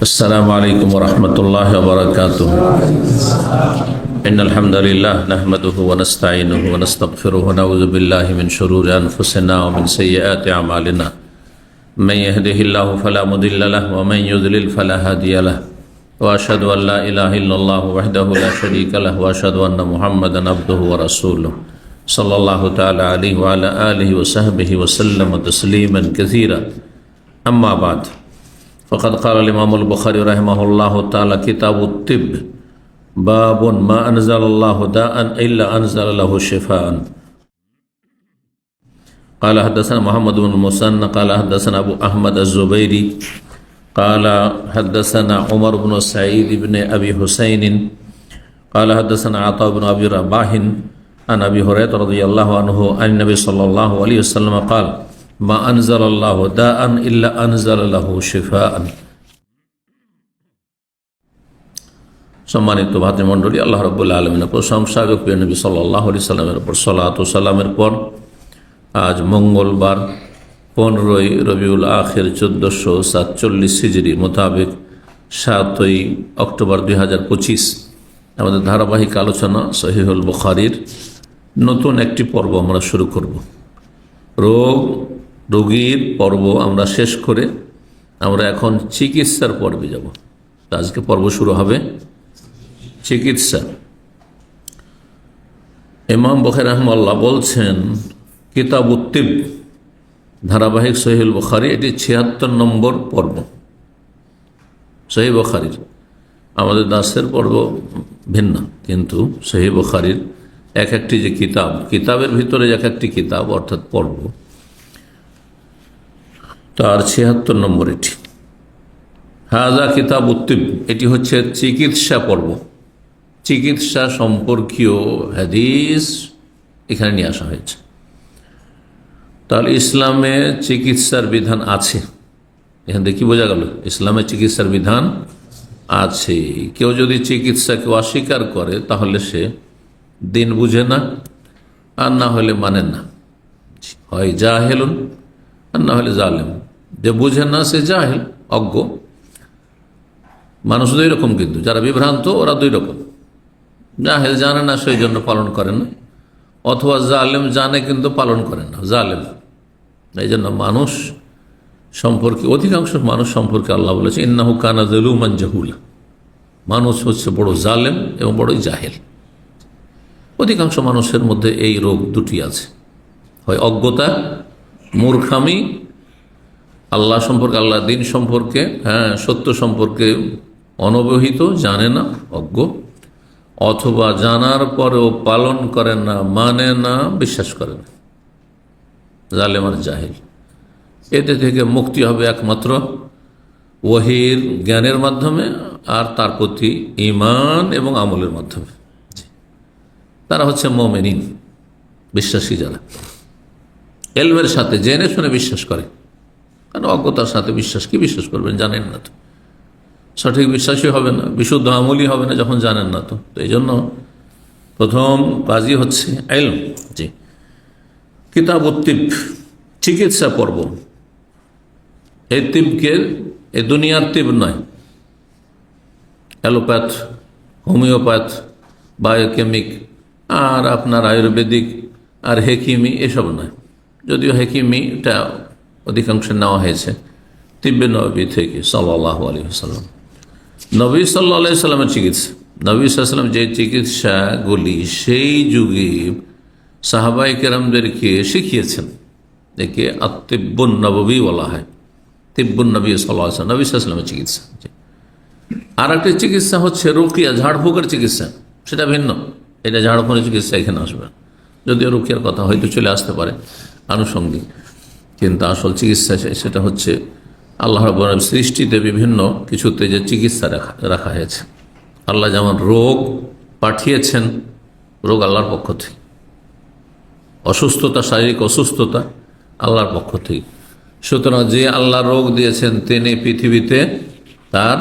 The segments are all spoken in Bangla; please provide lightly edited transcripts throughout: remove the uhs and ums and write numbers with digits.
السلام عليكم ورحمة الله وبركاته. إن الحمد لله نحمده ونستعينه ونستغفره ونعوذ بالله من شرور أنفسنا ومن سيئات أعمالنا. من يهده الله فلا مضل له ومن يضلل فلا هادي له. وأشهد أن لا إله إلا الله وحده لا شريك له وأشهد أن محمدا عبده ورسوله صلى الله تعالى عليه وعلى آله وصحبه وسلم تسليما كثيرا. أما بعد فقد قال الإمام البخاري رحمه الله تعالى كتاب الطب باب ما أنزل الله داء إلا أنزل له شفاء. قال حدثنا محمد بن المثنى قال حدثنا أبو أحمد الزبيري قال حدثنا عمر بن سعيد بن أبي حسين قال حدثنا عطاء بن أبي رباح عن أبي هريرة رضي الله عنه عن النبي صلى الله عليه وسلم قال ما أنزل الله داء إلا أنزل له شفاء. সম্মানিত ভাতৃমণ্ডলী, আল্লাহ রাব্বুল আলামিনের প্রশংসা এবং প্রিয় নবী সাল্লাল্লাহু আলাইহি সাল্লামের উপর সালাত ও সালামের পর আজ মঙ্গলবার 15ই রবিউল আখির 1447 হিজরি মোতাবেক 7ই অক্টোবর 2025 আমাদের ধারাবাহিক আলোচনা সহিহুল বুখারীর নতুন একটি পর্ব আমরা শুরু করব। রোগীর পর্ব আমরা শেষ করে আমরা এখন চিকিৎসার পর্বে যাব। আজকে পর্ব শুরু হবে চিকিৎসা। ইমাম বুখারী রাহিমাহুল্লাহ বলছেন কিতাবুত তিব ধারাবাহিক সহিহুল বুখারী, এটি 76 নম্বর পর্ব সহিহ বুখারীর। আমাদের দাসের পর্ব ভিন্ন, কিন্তু সহিহ বুখারীর এক একটি যে কিতাবের ভিতরে এক একটি কিতাব অর্থাৎ পর্ব, তার 76 নম্বর এটি। হাজা কিতাবুত তিব, এটি হচ্ছে চিকিৎসা পর্ব। চিকিৎসা সম্পর্কীয় হাদিস এখানে নিয়ে আসা হয়েছে। তাহলে ইসলামে চিকিৎসার বিধান আছে। এখান থেকে কি বোঝা গেল? ইসলামে চিকিৎসার বিধান আছে। কেউ যদি চিকিৎসাকে অস্বীকার করে তাহলে সে দিন বুঝে না, আর না হলে মানে না, হয় জাহেলুন আর না হলে জালেম। যে বুঝে না সে জাহেল, অজ্ঞ। মানুষ দুই রকম, কিন্তু যারা বিভ্রান্ত ওরা দুই রকম। জাহেল জানে না সেই জন্য পালন করে না, অথবা জালেম জানে কিন্তু পালন করে না, জালেম। এই জন্য মানুষ সম্পর্কে, অধিকাংশ মানুষ সম্পর্কে আল্লাহ বলেছে ইন্নাহু কানা যালুমান জাহুলা। মানুষ হচ্ছে বড় জালেম এবং বড়ই জাহেল। অধিকাংশ মানুষের মধ্যে এই রোগ দুটি আছে, হয় অজ্ঞতা, মূর্খামি, আল্লাহ সম্পর্কে, আল্লাহ দিন সম্পর্কে, সত্য সম্পর্কে অনবহিত, জানে না, অজ্ঞ, অথবা জানার পরেও পালন করে না, মানে না, বিশ্বাস করে না, জালেম আর জাহিল। এতে থেকে মুক্তি হবে একমাত্র ওহীর জ্ঞানের মাধ্যমে আর তার প্রতি ঈমান এবং আমলের মাধ্যমে। তারা হচ্ছে মুমিনিন, বিশ্বাসী যারা ইলমের সাথে জেনে শুনে বিশ্বাস করে। কারণ অজ্ঞতার সাথে বিশ্বাস, কি বিশ্বাস করবেন? জানেন না তো, সঠিক বিশ্বাসই হবে না, বিশুদ্ধ আমলই হবে না যখন জানেন না। তো এই জন্য প্রথম কাজই হচ্ছে ইলম। জি, কিতাবুত তিব, চিকিৎসা পর্ব। এই তিবকে এই দুনিয়ার তিব নয়, অ্যালোপ্যাথ, হোমিওপ্যাথ, বায়োকেমিক আর আপনার আয়ুর্বেদিক আর হেকিমি, এসব নয়। যদিও হেকিমিটা অধিকাংশ নেওয়া হয়েছে তিব্বে নবী থেকে সাল্লাল্লাহু আলাইহি ওয়াসাল্লাম। নবী সাল্লাল্লাহু আলাইহি ওয়াসাল্লামের চিকিৎসা, নবী সাল্লাল্লাহু আলাইহি ওয়াসাল্লাম যে চিকিৎসাগুলি সেই যুগে সাহাবায়ে কেরামদেরকে শিখিয়েছেন, একে আত-তিব্বুন নববী বলা হয়। তিব্বুন নবী সাল্লাল্লাহু আলাইহি ওয়াসাল্লাম, নবী সাল্লাল্লাহু আলাইহি ওয়াসাল্লামের চিকিৎসা। আর একটা চিকিৎসা হচ্ছে রুকিয়া, ঝাড়ফুঁকের চিকিৎসা, সেটা ভিন্ন। এটা ঝাড়ফুঁকের চিকিৎসা এখানে আসবে, যদিও রুকিয়ার কথা হয়তো চলে আসতে পারে আনুষঙ্গিক, কিন্তু আসল চিকিৎসা সেটা হচ্ছে আল্লাহ রাব্বুল আলামিন সৃষ্টিতে বিভিন্ন কিছুতে যে চিকিৎসা রাখা হয়েছে। আল্লাহ যেমন রোগ পাঠিয়েছেন, রোগ আল্লাহর পক্ষ থেকে, অসুস্থতা, শারীরিক অসুস্থতা আল্লাহর পক্ষ থেকে। সুতরাং যে আল্লাহ রোগ দিয়েছেন তিনি পৃথিবীতে তার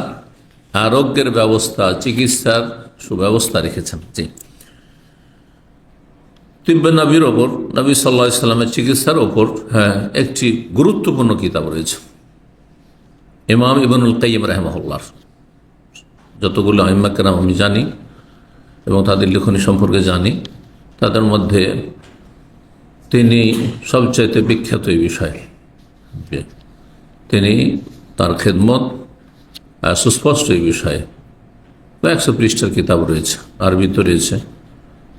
আরোগ্যের ব্যবস্থা, চিকিৎসার সুব্যবস্থা রেখেছেন। জি, তিব্বে নবীর ওপর, নবী সাল্লাল্লাহু আলাইহি ওয়াসাল্লামের চিকিৎসার ওপর একটি গুরুত্বপূর্ণ কিতাব রয়েছে। ইমাম ইবনুল কাইয়িম রাহিমাহুল্লাহ, যতগুলো আইম্মা কেরাম আমি জানি এবং তাদের লেখনী সম্পর্কে জানি, তাদের মধ্যে তিনি সবচাইতে বিখ্যাত এই বিষয়ে। তিনি তার খেদমত সুস্পষ্ট এই বিষয়ে। 100 পৃষ্ঠার কিতাব রয়েছে, আরবিতে রয়েছে,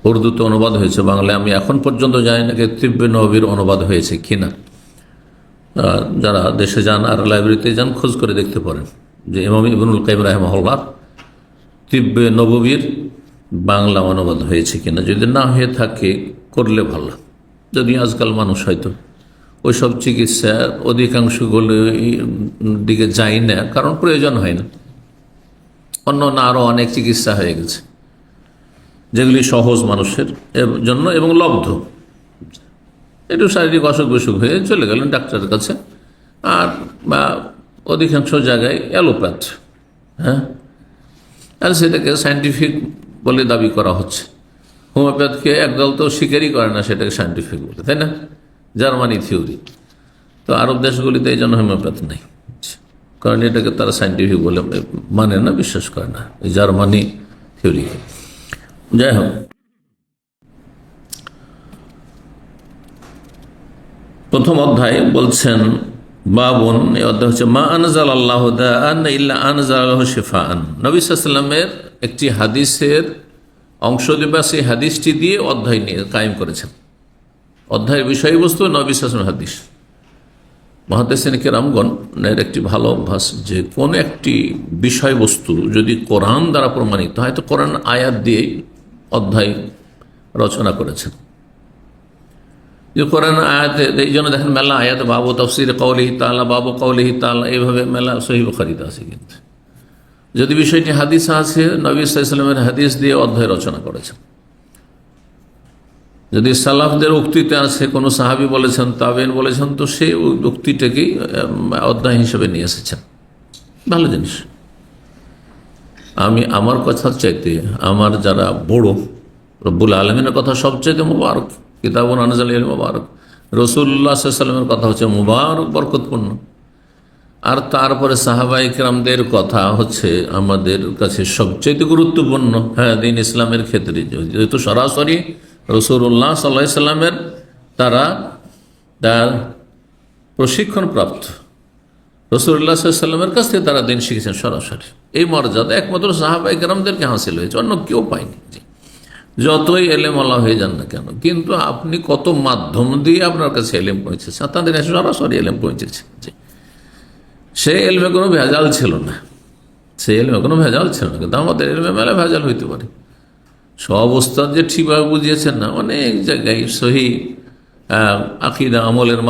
উর্দুতে অনুবাদ হয়েছে, বাংলায় আমি এখন পর্যন্ত জানি না তিব্বে নবীর অনুবাদ হয়েছে কিনা। যারা দেশে যান আর লাইব্রেরিতে যান খোঁজ করে দেখতে পারেন যে ইমাম ইবনুল কাইয়িম রাহিমাহুল্লাহ তিব্বে নববীর বাংলা অনুবাদ হয়েছে কিনা। যদি না হয়ে থাকে করলে ভালো, যদি আজকাল মানুষ হয়তো ওইসব চিকিৎসা অধিকাংশগুলো দিকে যায় না, কারণ প্রয়োজন হয় না। অন্য আরও অনেক চিকিৎসা হয়ে গেছে যেগুলি সহজ মানুষের জন্য এবং লব্ধ। একটু শারীরিক অসুখ বিসুখ হয়ে চলে গেলেন ডাক্তারের কাছে, আর বা অধিকাংশ জায়গায় অ্যালোপ্যাথ, হ্যাঁ, আর সেটাকে সায়েন্টিফিক বলে দাবি করা হচ্ছে। হোমিওপ্যাথকে একদল তো স্বীকারই করে না সেটাকে সায়েন্টিফিক বলে, তাই না? Germany theory. তো আরব দেশগুলিতে এই জন্য হোমিওপ্যাথ নেই, কারণ এটাকে তারা সায়েন্টিফিক বলে মানে না, বিশ্বাস করে না এই জার্মানি থিওরি। যাই হোক, প্রথম অধ্যায় বলছেন বাবুন, এই অধ্যায় হচ্ছে মা আনজাল আল্লাহু দাআন ইল্লা আনজালাহু শিফাআন। নবী সাল্লাল্লাহু আলাইহি ওয়াসাল্লামের একটি হাদিসের অংশ দিবা, সেই হাদিসটি দিয়ে অধ্যায় নিয়ে কায়েম করেছেন। অধ্যায়ের বিষয়বস্তু নবী সাল্লাল্লাহু আলাইহি ওয়াসাল্লামের হাদিস। মুহাদ্দিসিন কেরামগণ এর একটি ভালো অভ্যাস যে কোন একটি বিষয়বস্তু যদি কোরআন দ্বারা প্রমাণিত হয় তো কোরআন আয়াত দিয়ে অধ্যায় রচনা করেছেন। যে কোরআন আয়াত, এই জন্য দেখেন মেলা আয়াত বাবু তাফসির কওলিহি তাআলা, বাবু কওলিহি তাআলা, এইভাবে মেলা সহিহ বুখারীতে আছে। কিন্তু যদি বিষয়টি হাদিস আছে, নবী সাল্লাল্লাহু আলাইহি ওয়াসাল্লামের হাদিস দিয়ে অধ্যায় রচনা করেছেন। যদি সালাফদের উক্তিতে আছে, কোনো সাহাবী বলেছেন, তাবেঈন বলেছেন, তো সেই উক্তিটাকেই অধ্যায় হিসেবে নিয়ে এসেছেন। ভালো জিনিস। আমি আমার কথা চাইতে আমার যারা বড়, রব্বুল আলামিনের কথা সবচাইতে মুবারক, কিতাবুন আনজালিহি মুবারক, রাসূলুল্লাহ সাল্লাল্লাহু আলাইহি ওয়াসাল্লামের কথা হচ্ছে মুবারক, বরকতপূর্ণ। আর তারপরে সাহাবায়ে কেরামদের কথা হচ্ছে আমাদের কাছে সবচেয়ে গুরুত্বপূর্ণ। হ্যাঁ, দ্বীন ইসলামের ক্ষেত্রে যেহেতু সরাসরি রাসূলুল্লাহ সাল্লাল্লাহু আলাইহি ওয়াসাল্লামের তারা তার প্রশিক্ষণপ্রাপ্ত, রাসূলুল্লাহ সাল্লাল্লাহু আলাইহি ওয়াসাল্লামের কাছ থেকে তারা দ্বীন শিখেছেন সরাসরি। এই মর্যাদা একমাত্র সাহাবায়ে কেরামদেরকে হাসিল হয়েছে, অন্য কেউ পায়নি। যতই এলেম আল্লাহ হয়ে যান না কেন, কিন্তু আপনি কত মাধ্যম দিয়ে আপনার কাছে এলেম পৌঁছেছে, তাদের সরাসরি এলেম পৌঁছেছে। সেই এলমে কোনো ভেজাল ছিল না, সেই এলমে কোনো ভেজাল ছিল না। কিন্তু আমাদের এলমে মেলা ভেজাল হইতে পারে। সব ওস্তাদ যে ঠিকভাবে বুঝিয়েছেন না, অনেক জায়গায় সহি আকীদা আমলের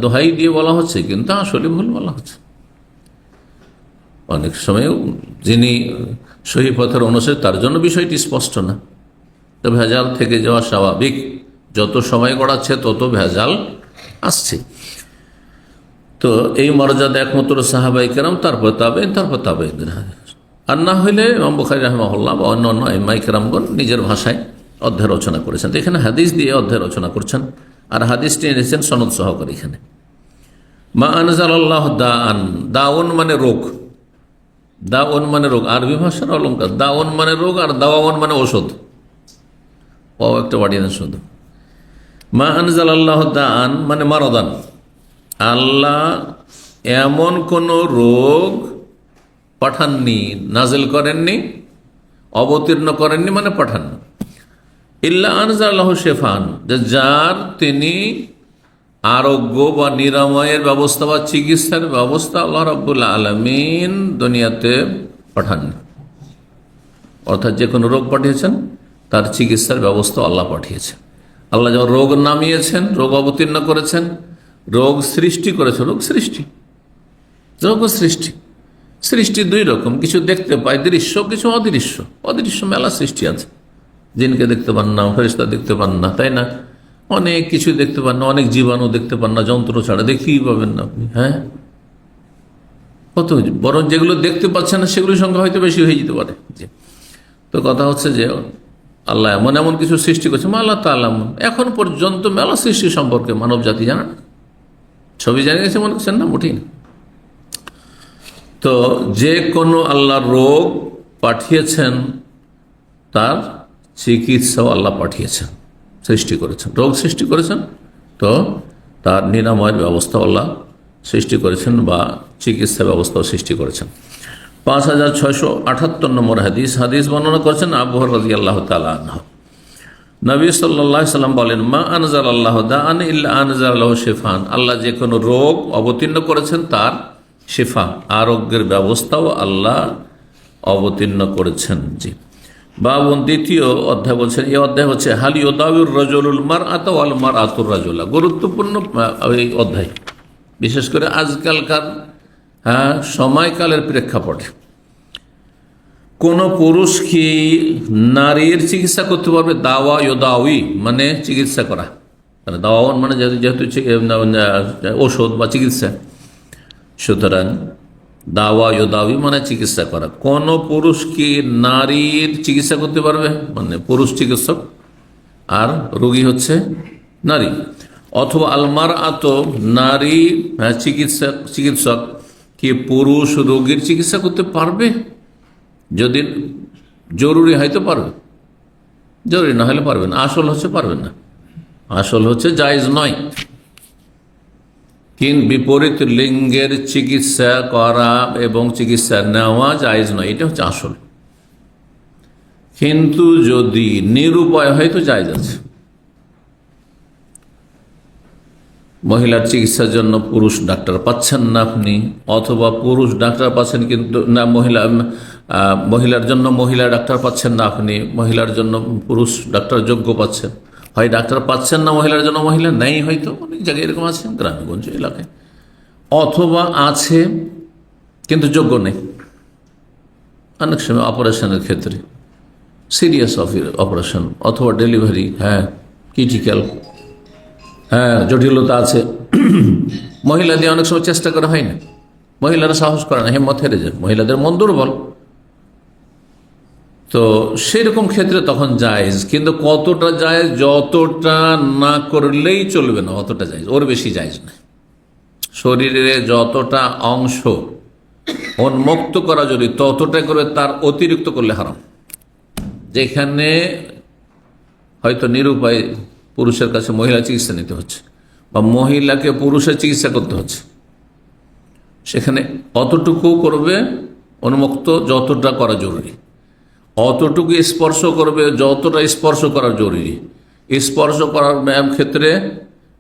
দোহাই দিয়ে বলা হচ্ছে, কিন্তু আসলে ভুল বলা হচ্ছে। অনেক সময় যিনি সহি পথের অনুসারী তার জন্য বিষয়টি স্পষ্ট না, তো ভেজাল থেকে যাওয়া স্বাভাবিক। যত সময় গড়াচ্ছে তত ভেজাল আসছে। তো এই মর্যাদা একমাত্র সাহাবায়ে কেরাম, তারপর তাবেঈন, তারপর তাবেঈনদের। আর না হইলে ইমাম বুখারী রাহিমাহুল্লাহ বা অন্যান্য আইম্মায়ে কেরামগণ নিজের ভাষায় অধ্যায় রচনা করেছেন। তো এখানে হাদিস দিয়ে অধ্যায় রচনা করছেন, আর হাদিসটি এনেছেন সনদ সহকারে। এখানে মা আনজালাল্লাহু দাআন, দাউন মানে রোগ, দাউন মানে রোগ, আরবি ভাষার অলঙ্কার। দাউন মানে রোগ, আর দাওয়ান মানে ওষুধ। ও একটা বাড়িয়ে শুধু। মা আনজালাল্লাহু দাআন মানে মারাদান, আল্লাহ এমন কোন রোগ পাঠাননি, নাজিল করেননি, অবতীর্ণ করেননি, মানে পাঠাননি। ইল্লা আনজালাহু শিফাআন, যার তিনি আরোগ্য বা নিরাময়ের ব্যবস্থা বা চিকিৎসার ব্যবস্থা আল্লাহ রাব্বুল আলামিন দুনিয়াতে পাঠাননি। অর্থাৎ যে কোনো রোগ পাঠিয়েছেন তার চিকিৎসার ব্যবস্থা আল্লাহ পাঠিয়েছেন। আল্লাহ যেমন রোগ নামিয়েছেন, রোগ অবতীর্ণ করেছেন, রোগ সৃষ্টি করেছে, রোগ সৃষ্টি, রোগ সৃষ্টি। সৃষ্টি দুই রকম, কিছু দেখতে পাই দৃশ্য, কিছু অদৃশ্য। অদৃশ্য মেলা সৃষ্টি আছে, জিনকে দেখতে পান না, ফেরেশতা দেখতে পান না, তাই না? অনেক কিছু দেখতে পান না, অনেক জীবাণু দেখতে পান না, যন্ত্র ছাড়া দেখতেই পাবেন না আপনি। হ্যাঁ, কত, বরং যেগুলো দেখতে পাচ্ছেন না সেগুলোর সংখ্যা হয়তো বেশি হয়ে যেতে পারে। তো কথা হচ্ছে যে আল্লাহ এমন এমন কিছু সৃষ্টি করছে, আল্লাহ তাআলা এখন পর্যন্ত মেলা সৃষ্টি সম্পর্কে মানব জাতি জানা না। ছবি জানিয়ে গেছে মনে করছেন না? মোটেই না। তো যে কোনো আল্লাহর রোগ পাঠিয়েছেন তার চিকিৎসাও আল্লাহ পাঠিয়েছেন, সৃষ্টি করেছেন, রোগ সৃষ্টি করেছেন, তো তার নিরাময়ের ব্যবস্থা আল্লাহ সৃষ্টি করেছেন বা চিকিৎসা ব্যবস্থাও সৃষ্টি করেছেন। 5678 নম্বর হাদিস বর্ণনা করেছেন আবু হুরায়রা রাদিয়াল্লাহু তাআলা আনহু। নবী সাল্লাল্লাহু আলাইহি সাল্লাম বলেন, মা আনজালাল্লাহু দাআন ইল্লা আনজালাহু শিফান, আল্লাহ যে কোনো রোগ অবতীর্ণ করেছেন তার শিফা, আরোগ্যের ব্যবস্থাও আল্লাহ অবতীর্ণ করেছেন। জি, বাবুন, দ্বিতীয় অধ্যায় বলছেন, এই অধ্যায় হচ্ছে হাল ইউদাউর রাজুলুল মারআতা ওয়াল মারআতুর রাজুলা। গুরুত্বপূর্ণ এই অধ্যায়, বিশেষ করে আজকালকার সময়কালের প্রেক্ষাপটে। কোন পুরুষ কি নারীর চিকিৎসা করতে পারবে? দাওয়া ইউদাউই মানে চিকিৎসা করা, মানে দাওয়ান মানে যেহেতু ওষুধ বা চিকিৎসা, সুতরাং দাওয়া ইউদাউই মানে চিকিৎসা করা। কোন পুরুষ কি নারীর চিকিৎসা করতে পারবে? মানে পুরুষ চিকিৎসক আর রোগী হচ্ছে নারী। অথবা আলমার আত, নারী চিকিৎসক কি পুরুষ রোগীর চিকিৎসা করতে পারবে? যদি জরুরি হয় তো পারবে, জরুরি না হলে পারবে না। আসল হচ্ছে পারবে না, আসল হচ্ছে জায়েজ নয়। কিন্তু বিপরীত লিঙ্গের চিকিৎসা করা এবং চিকিৎসা নেওয়া জায়েজ নয়, এটা হচ্ছে আসল। কিন্তু যদি নিরুপায় হয় তো জায়েজ আছে। মহিলার চিকিৎসার জন্য পুরুষ ডাক্তার পাচ্ছেন না আপনি, অথবা পুরুষ ডাক্তার পাচ্ছেন কিন্তু না মহিলার জন্য মহিলা ডাক্তার পাচ্ছেন না আপনি, মহিলার জন্য পুরুষ ডাক্তার যোগ্য পাচ্ছেন। হয় ডাক্তার পাচ্ছেন না মহিলার জন্য, মহিলা নেই, হয়তো অনেক জায়গায় এরকম আছে গ্রামেগঞ্জ এলাকায়, অথবা আছে কিন্তু যোগ্য নেই। অনেক সময় অপারেশনের ক্ষেত্রে, সিরিয়াস অপারেশন অথবা ডেলিভারি, ক্রিটিক্যাল, জটিলতা আছে, মহিলা দিয়ে অনেক সময় চেষ্টা করা হয় না, মহিলারা সাহস করে না, হিম্মত হেরে যায়, মহিলাদের মন দুর্বল। তো সেরকম ক্ষেত্রে তখন জায়েজ, কিন্তু কতটা জায়েজ? যতটা না করলেই চলবে না অতটা জায়েজ, ওর বেশি জায়েজ না। শরীরে যতটা অংশ উন্মুক্ত করা যদি ততটা করবে, তার অতিরিক্ত করলে হারাম। যেখানে হয়তো নিরুপায় পুরুষের কাছে মহিলা চিকিৎসা নিতে হচ্ছে বা মহিলাকে পুরুষের চিকিৎসা করতে হচ্ছে, সেখানে অতটুকু করবে উন্মুক্ত যতটা করা জরুরি, অতটুকু স্পর্শ করবে যতটা স্পর্শ করা জরুরি। স্পর্শ করার ক্ষেত্রে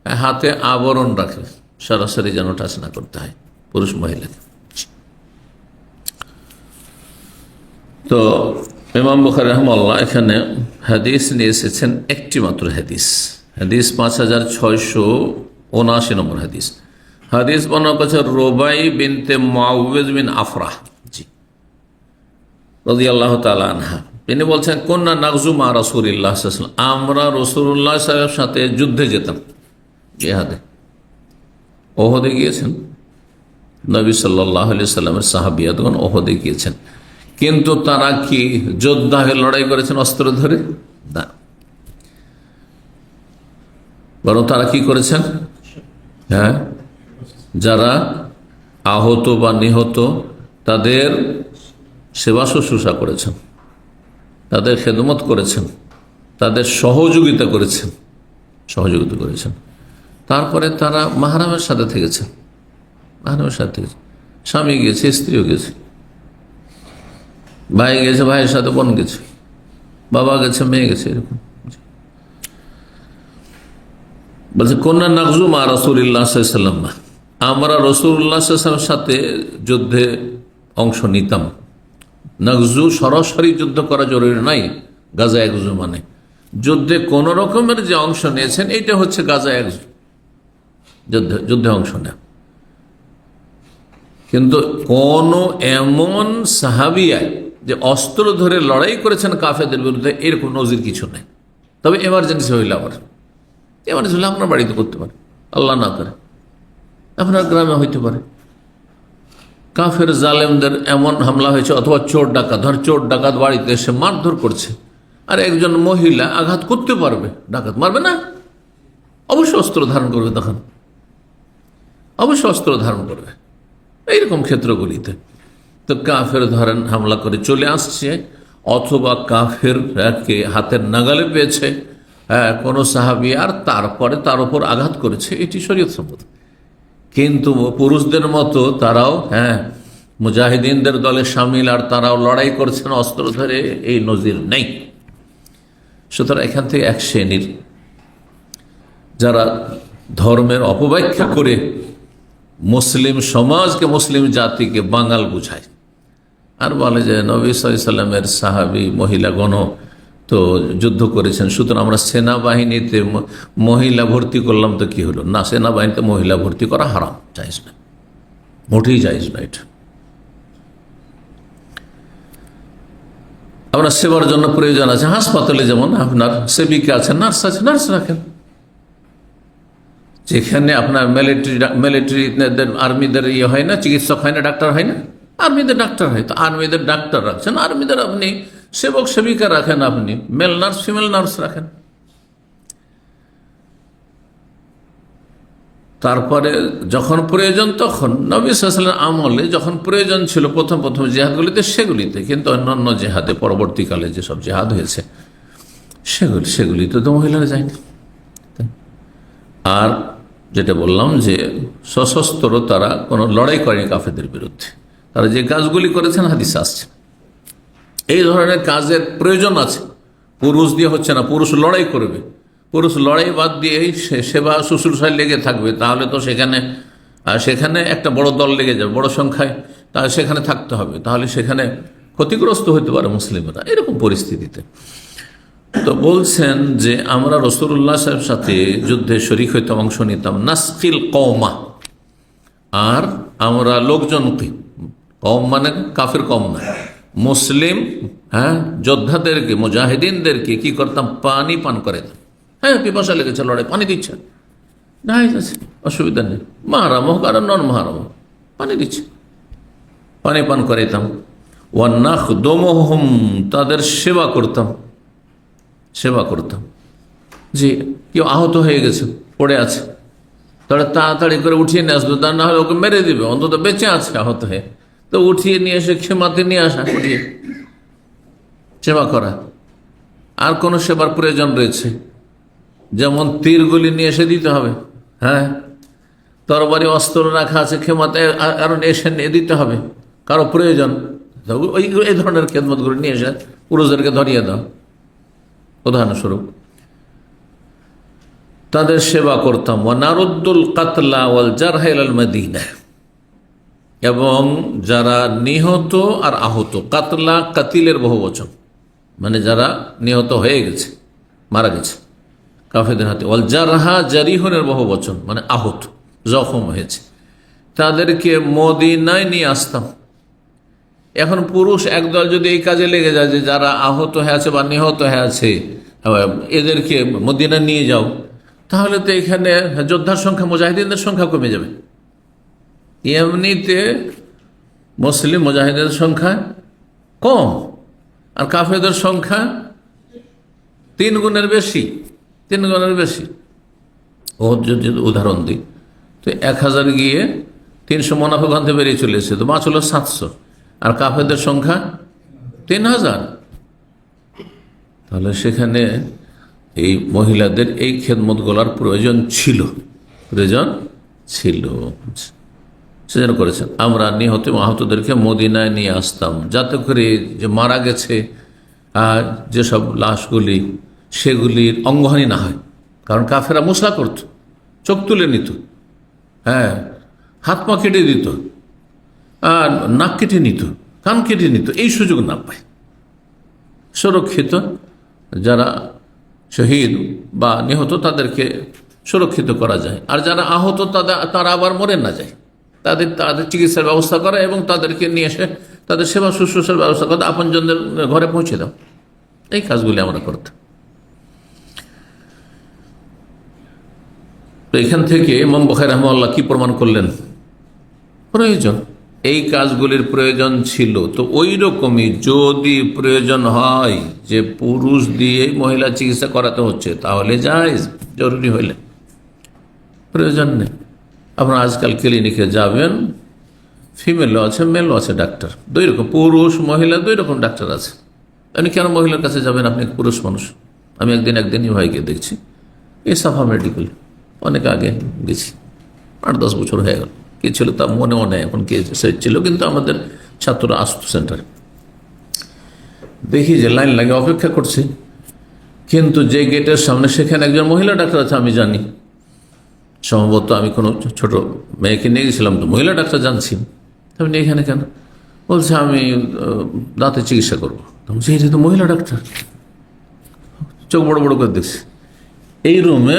হাতে আবরণ রাখে, সরাসরি যেন টাচ না করতে হয় পুরুষ মহিলাকে। তো ইমাম বুখারী রাহিমাহুল্লাহ এখানে হাদিস নিয়ে এসেছেন একটি মাত্র হাদিস, 5679 নম্বর হাদিস। হাদিস বর্ণনা করেছে রুবাই বিনতে মুআউযিজ বিন আফরাহ রাদিয়াল্লাহু তাআলা আনহা। তিনি বলছেন, কুন্না নাগজু মা রাসূলিল্লাহ সাল্লাল্লাহু আলাইহি ওয়াসাল্লাম, আমরা রাসূলুল্লাহ সাল্লাল্লাহু আলাইহি ওয়াসাল্লামের সাথে যুদ্ধে যেতাম, জিহাদে। ওহদে গিয়েছেন নবী সাল্লাল্লাহু আলাইহি ওয়াসাল্লামের সাহাবিয়াতগণ, ওহদে গিয়েছেন, কিন্তু তারা কি যোদ্ধা হয়ে লড়াই করেছেন অস্ত্র ধরে? না, বরং তারা কি করেছেন? যারা আহত বা নিহত তাদের সেবা শুশ্রূষা করেছেন, তাদের খেদমত করেছেন, তাদের সহযোগিতা করেছেন। তারপরে তারা মাহরামের সাথে থেকেছেন, স্বামী গেছে, স্ত্রীও গেছে, ভাই গেছে, ভাইয়ের সাথে বোন গেছে, বাবা গেছে, মেয়ে গেছে, এরকম। বলছে কন্যা নাগজু মা রাসূলিল্লাহ সাল্লাল্লাহু আলাইহি ওয়াসাল্লাম, আমরা রাসূলুল্লাহ সাল্লাল্লাহু আলাইহি ওয়াসাল্লামের সাথে যুদ্ধে অংশ নিতাম। নাগজু সরাসরি যুদ্ধ করা জরুরি নাই, গাজা একজু মানে যুদ্ধে কোন রকমের যে অংশ নিয়েছেন, এটা হচ্ছে গাজা একজু, যুদ্ধে অংশ নেয়। কিন্তু কোন এমন সাহাবিয়ায় যে অস্ত্র ধরে লড়াই করেছেন কাফেরদের বিরুদ্ধে, এরকম নজির কিছু নেই। তবে এমার্জেন্সি হইলে আবার এমার্জেন্সি হলে আপনার বাড়িতে করতে পারে, আল্লাহ না করে আপনার গ্রামে হইতে পারে। কাফের জালেমদের এমন হামলা হয়েছে, অথবা চোর ডাকাত বাড়িতে এসে মারধর করছে, আর একজন মহিলা আঘাত করতে পারবে, ডাকাত মারবে না? অবশ্যই অস্ত্র ধারণ করবে, তখন অবশ্যই অস্ত্র ধারণ করবে। এইরকম ক্ষেত্রগুলিতে তো কাফের ধরেন হামলা করে চলে আসছে, অথবা কাফেরকে হাতের নাগালে পেয়েছে কোনো সাহাবী, আর তারপরে তার উপর আঘাত করেছে, এটি শরীয়ত সম্মত। কিন্তু পুরুষদের মতো তারাও মুজাহিদিনদের দলে সামিল, আর তারাও লড়াই করছেন অস্ত্র ধরে, এই নজির নেই। সুতরাং এখান থেকে এক শ্রেণীর যারা ধর্মের অপব্যাখ্যা করে মুসলিম সমাজকে, মুসলিম জাতিকে বাঙাল বুঝায়, আর বলে যে নবী সাল্লাল্লাহু আলাইহি ওয়াসাল্লামের সাহাবী মহিলাগণ তো যুদ্ধ করেছেন, সুতরাং আমরা সেনাবাহিনীতে মহিলা ভর্তি করলাম তো কি হলো? না, সেনাবাহিনীতে মহিলা ভর্তি করা হারাম, জায়েজ না, মোটেই জায়েজ না। এটা আপনার সেবার জন্য প্রয়োজন আছে, হাসপাতালে যেমন আপনার সেবিকা আছে, নার্স আছে, নার্স রাখেন। যেখানে আপনার মিলিটারিদের, আর্মিদের হয় না, চিকিৎসক হয় না, ডাক্তার হয় না, আর্মিদের ডাক্তার হয়, তো আর্মিদের ডাক্তার রাখছেন, আর্মিদের আপনি সেবক সেবিকা রাখেন, আপনি মেল নার্স ফিমেল নার্স রাখেন। তারপরে যখন প্রয়োজন, তখন নবী সাল্লাল্লাহু আলাইহি ওয়াসাল্লাম আমলে যখন প্রয়োজন ছিল প্রথম জেহাদগুলিতে, সেগুলিতে, কিন্তু অন্যান্য জেহাদে পরবর্তীকালে যেসব জেহাদ হয়েছে সেগুলিতে তো মহিলারা যায়নি। আর যেটা বললাম যে সশস্ত্র তারা কোনো লড়াই করেনি কাফেরদের বিরুদ্ধে, তারা যে কাজগুলি করেছেন হাদিসে আসছে। এই ধরনের কাজের প্রয়োজন আছে, পুরুষ দিয়ে হচ্ছে না, পুরুষ লড়াই করবে, পুরুষ লড়াই বাদ দিয়ে সেবা শুশ্রূষায় লেগে থাকবে, তাহলে তো সেখানে একটা বড় দল লেগে যাবে, বড় সংখ্যায়, তাহলে সেখানে থাকতে হবে, তাহলে সেখানে ক্ষতিগ্রস্ত হতে পারে মুসলিমরা, এরকম পরিস্থিতিতে। তো বলছেন যে আমরা রাসূলুল্লাহ সাহেব সাথে যুদ্ধে শরীক হইতাম, অংশ নিতাম, নাসকিল কওমা, আর আমরা লোকজনকে, কওম মানে কাফের কওম না, মুসলিম যোদ্ধাদেরকে, মুজাহিদিনদেরকে কি করতাম? পানি পান করাইতাম। পিপাসা লেগেছে, লড়াই, পানি দিচ্ছে, না আছে, অসুবিধা নেই, মাহারাম হোক আর নন মাহারাম হোক, পানি দিচ্ছে, পানি পান করাইতাম। ওয়া নাখদুমুহুম, তাদের সেবা করতাম, যে কেউ আহত হয়ে গেছে, পড়ে আছে, তাহলে তাড়াতাড়ি করে উঠিয়ে নিয়ে আসবে, তা না হলে ওকে মেরে দিবে, অন্তত বেঁচে আছে আহত হয়ে, তো উঠিয়ে নিয়ে এসে খেমাতে নিয়ে আসা, উঠিয়ে সেবা করা। আর কোনো সেবার প্রয়োজন রয়েছে, যেমন তীরগুলি নিয়ে এসে দিতে হবে, তরবারি অস্ত্র রাখা আছে খেমাতে, কারণ এসে নিয়ে দিতে হবে, কারো প্রয়োজন, এই ধরনের খেদমতগুলো নিয়ে এসে পুরুষদেরকে ধরিয়ে দাও, উদাহরণস্বরূপ তাদের সেবা করতাম। ওয়া নারুদ্দুল কাতলা ওয়াল জারহা ইলাল মদিনা, এবং যারা নিহত আর আহত, কাতলা কাতিলের বহু বচন, মানে যারা নিহত হয়ে গেছে, মারা গেছে কাফেরদের হাতে, ওয়াল জারহা জারিহুনের বহু বচন, মানে আহত, জখম হয়েছে, তাদেরকে মদিনায় নিয়ে আসতাম। এখন পুরুষ একদল যদি এই কাজে লেগে যায় যে যারা আহত হয়ে আছে বা নিহত হয়ে আছে এদেরকে মদিনা নিয়ে যাও, তাহলে তো এখানে যোদ্ধার সংখ্যা, মুজাহিদিনদের সংখ্যা কমে যাবে। এমনিতে মুসলিম মুজাহিদের সংখ্যা কম, আর কাফেরদের সংখ্যা 3 গুণের বেশি। ও যদি উদাহরণ দিই, তো 1000 গিয়ে 300 মুনাফিক গন্ধে বেরিয়ে চলে এসেছে, তো বাঁচল 700, আর কাফেরদের সংখ্যা 3000। তাহলে সেখানে এই মহিলাদের এই খেদমতগুলোর প্রয়োজন ছিল, সেজন্য করেছেন। আমরা নিহত আহতদেরকে মদিনায় নিয়ে আসতাম, যাতে করে যে মারা গেছে যেসব লাশগুলি, সেগুলির অঙ্গহানি না হয়। কারণ কাফেরা মুসলা করত, চোখ তুলে নিত, হাত পা কেটে দিত, আর নাক কেটে নিত, কান কেটে নিত, এই সুযোগ না পায়। সুরক্ষিত যারা শহীদ বা নিহত তাদেরকে সুরক্ষিত করা যায়, আর যারা আহত তারা আবার মরে না যায়, তাদের চিকিৎসার ব্যবস্থা করা এবং তাদেরকে নিয়ে এসে তাদের সেবা শুশ্রূষার ব্যবস্থা করতে, আপনজনদের ঘরে পৌঁছে দাও, এই কাজগুলি আমরা করতাম। তো এখান থেকে ইমাম বুখারী রাহিমাহুল্লাহ কি প্রমাণ করলেন? প্রয়োজন, এই কাজগুলির প্রয়োজন ছিল। তো ওই রকমই যদি প্রয়োজন হয় যে পুরুষ দিয়ে মহিলা চিকিৎসা করাতে হচ্ছে, তাহলে জায়েজ, জরুরি হইলে। প্রয়োজন নেই, আপনারা আজকাল ক্লিনিকে যাবেন, ফিমেলও আছে, মেলও আছে ডাক্তার, দুই রকম, পুরুষ মহিলা দুই রকম ডাক্তার আছে। আপনি কেন মহিলার কাছে যাবেন? আপনি পুরুষ মানুষ। আমি একদিনই ভাইকে দেখছি এই সাফা মেডিকেল, অনেক আগে গেছি, 8-10 বছর হয়ে গেল। কে ছিল তা মনেও নেই এখন, কে ছিল, কিন্তু আমাদের ছাত্ররা আসতো সেন্টারে। দেখি যে লাইন লাগে, অপেক্ষা করছি, কিন্তু যে গেটের সামনে সেখানে একজন মহিলা ডাক্তার আছে আমি জানি। সম্ভবত আমি কোনো ছোট মেয়েকে নিয়ে গেছিলাম, তো মহিলা ডাক্তার জানছি। আপনি এখানে কেন? বলছে আমি দাঁতের চিকিৎসা করবো। বলছি এটা তো মহিলা ডাক্তার। চোখ বড় বড় করে দেখছি। এই রুমে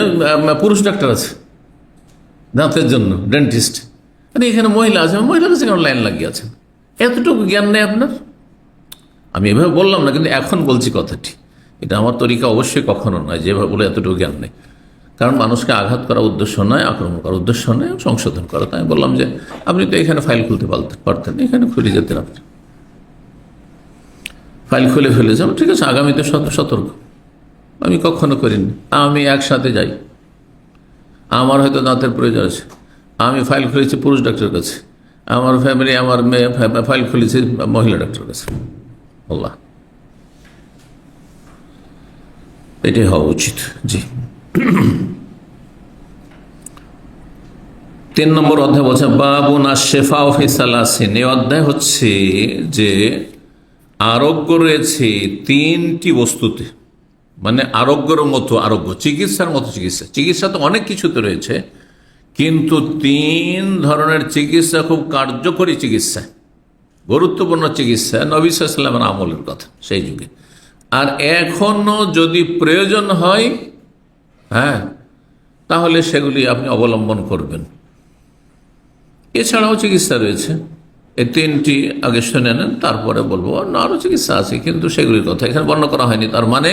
পুরুষ ডাক্তার আছে দাঁতের জন্য, ডেন্টিস্ট। মানে এখানে মহিলা আছে, মহিলার কাছে কেন লাইন লাগিয়ে আছেন? এতটুকু জ্ঞান নেই আপনার? আমি এভাবে বললাম না, কিন্তু এখন বলছি কথাটি। এটা আমার তরিকা অবশ্যই কখনো নয় যেভাবে বলে এতটুকু জ্ঞান নেই। কারণ মানুষকে আঘাত করার উদ্দেশ্য নয়, আক্রমণ করার উদ্দেশ্য নয়, সংশোধন করা। তাই বললাম যে আপনি তো এখানে ফাইল খুলতে পারতেন, এখানে খুলে যেতেন আপনি। ফাইল খুলে ফেলেছেন, ঠিক আছে, আগামীতে সতর্ক। আমি কখনো করিনি। আমি একসাথে যাই, আমার হয়তো দাঁতের প্রয়োজন আছে, আমি ফাইল খুলেছি পুরুষ ডাক্তারের কাছে, আমার ফ্যামিলি, আমার মেয়ে ফাইল খুলেছে মহিলা ডাক্তারের কাছে। আল্লাহ, এটাই হওয়া উচিত। জি। 3 নম্বর অধ্যায় বলছে বাবুন আশ-শিফা ফি সালাসিন। এই অধ্যায় হচ্ছে যে আরোগ্য রয়েছে 3টি বস্তুতে, মানে আরোগ্যের মতো আরোগ্য, চিকিৎসার মতো চিকিৎসা। চিকিৎসা তো অনেক কিছুতে রয়েছে, কিন্তু 3 ধরনের চিকিৎসা খুব কার্যকরী চিকিৎসা, গুরুত্বপূর্ণ চিকিৎসা, নবী সাল্লাল্লাহু আলাইহি ওয়াসাল্লামের আমলের কথা সেই যুগে। আর এখনো যদি প্রয়োজন হয়, হ্যাঁ, তাহলে সেগুলি আপনি অবলম্বন করবেন। এছাড়াও চিকিৎসা রয়েছে, এই 3টি আগে শুনে নেন, তারপরে বলবো। আরও চিকিৎসা আছে, কিন্তু সেগুলির কথা এখানে বর্ণনা করা হয়নি। তার মানে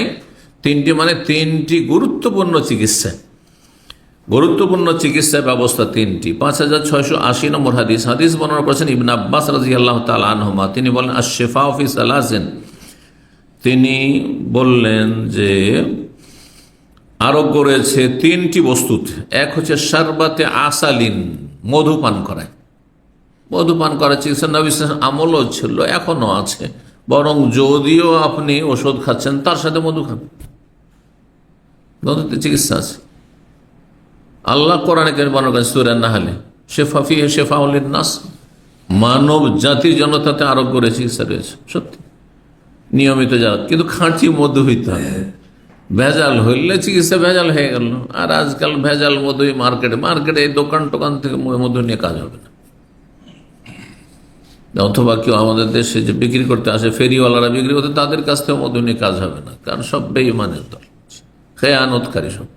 3টি, মানে 3টি গুরুত্বপূর্ণ চিকিৎসা, গুরুত্বপূর্ণ চিকিৎসা ব্যবস্থা 3টি। 5680 নম্বর হাদিস বর্ণনা করেছেন ইবনে আব্বাস রাদিয়াল্লাহু তাআলা আনহুমা। তিনি বলেন আশ-শিফা ফি সালাসিন, তিনি বললেন যে আরোগ্য রয়েছে 3টি বস্তুতে। এক হচ্ছে শারবাতে আসালিন, মধুপান করায়। মধুপান করার চিকিৎসা নবী সাল্লাল্লাহু আলাইহি ওয়াসাল্লাম আমলও ছিল, এখনো আছে। বরং যদিও আপনি ওষুধ খাচ্ছেন, তার সাথে মধু খান, মধুতে চিকিৎসা আছে। আল্লাহ কোরআনে বর্ণনা করেন সূরা নাহলে, শিফা ফিহি শিফাউল লিন-নাস, মানব জাতির জন্য তাতে আরোগ্য রয়েছে, চিকিৎসা রয়েছে। সত্যি নিয়মিত যারা, কিন্তু খাঁটি মধু হইতে হবে। ভেজাল হইলে চিকিৎসা ভেজাল হয়ে গেল। আর আজকাল ভেজাল মধুই মার্কেটে এই দোকান থেকে মধু নিয়ে কাজ হবে না। অথবা কেউ আমাদের দেশে যে বিক্রি করতে আসে, ফেরিওয়ালারা বিক্রি করতে, তাদের কাছ থেকে মধু নিয়ে কাজ হবে না, কারণ সব বেঈমানের দল, খেয়ানতকারী সব।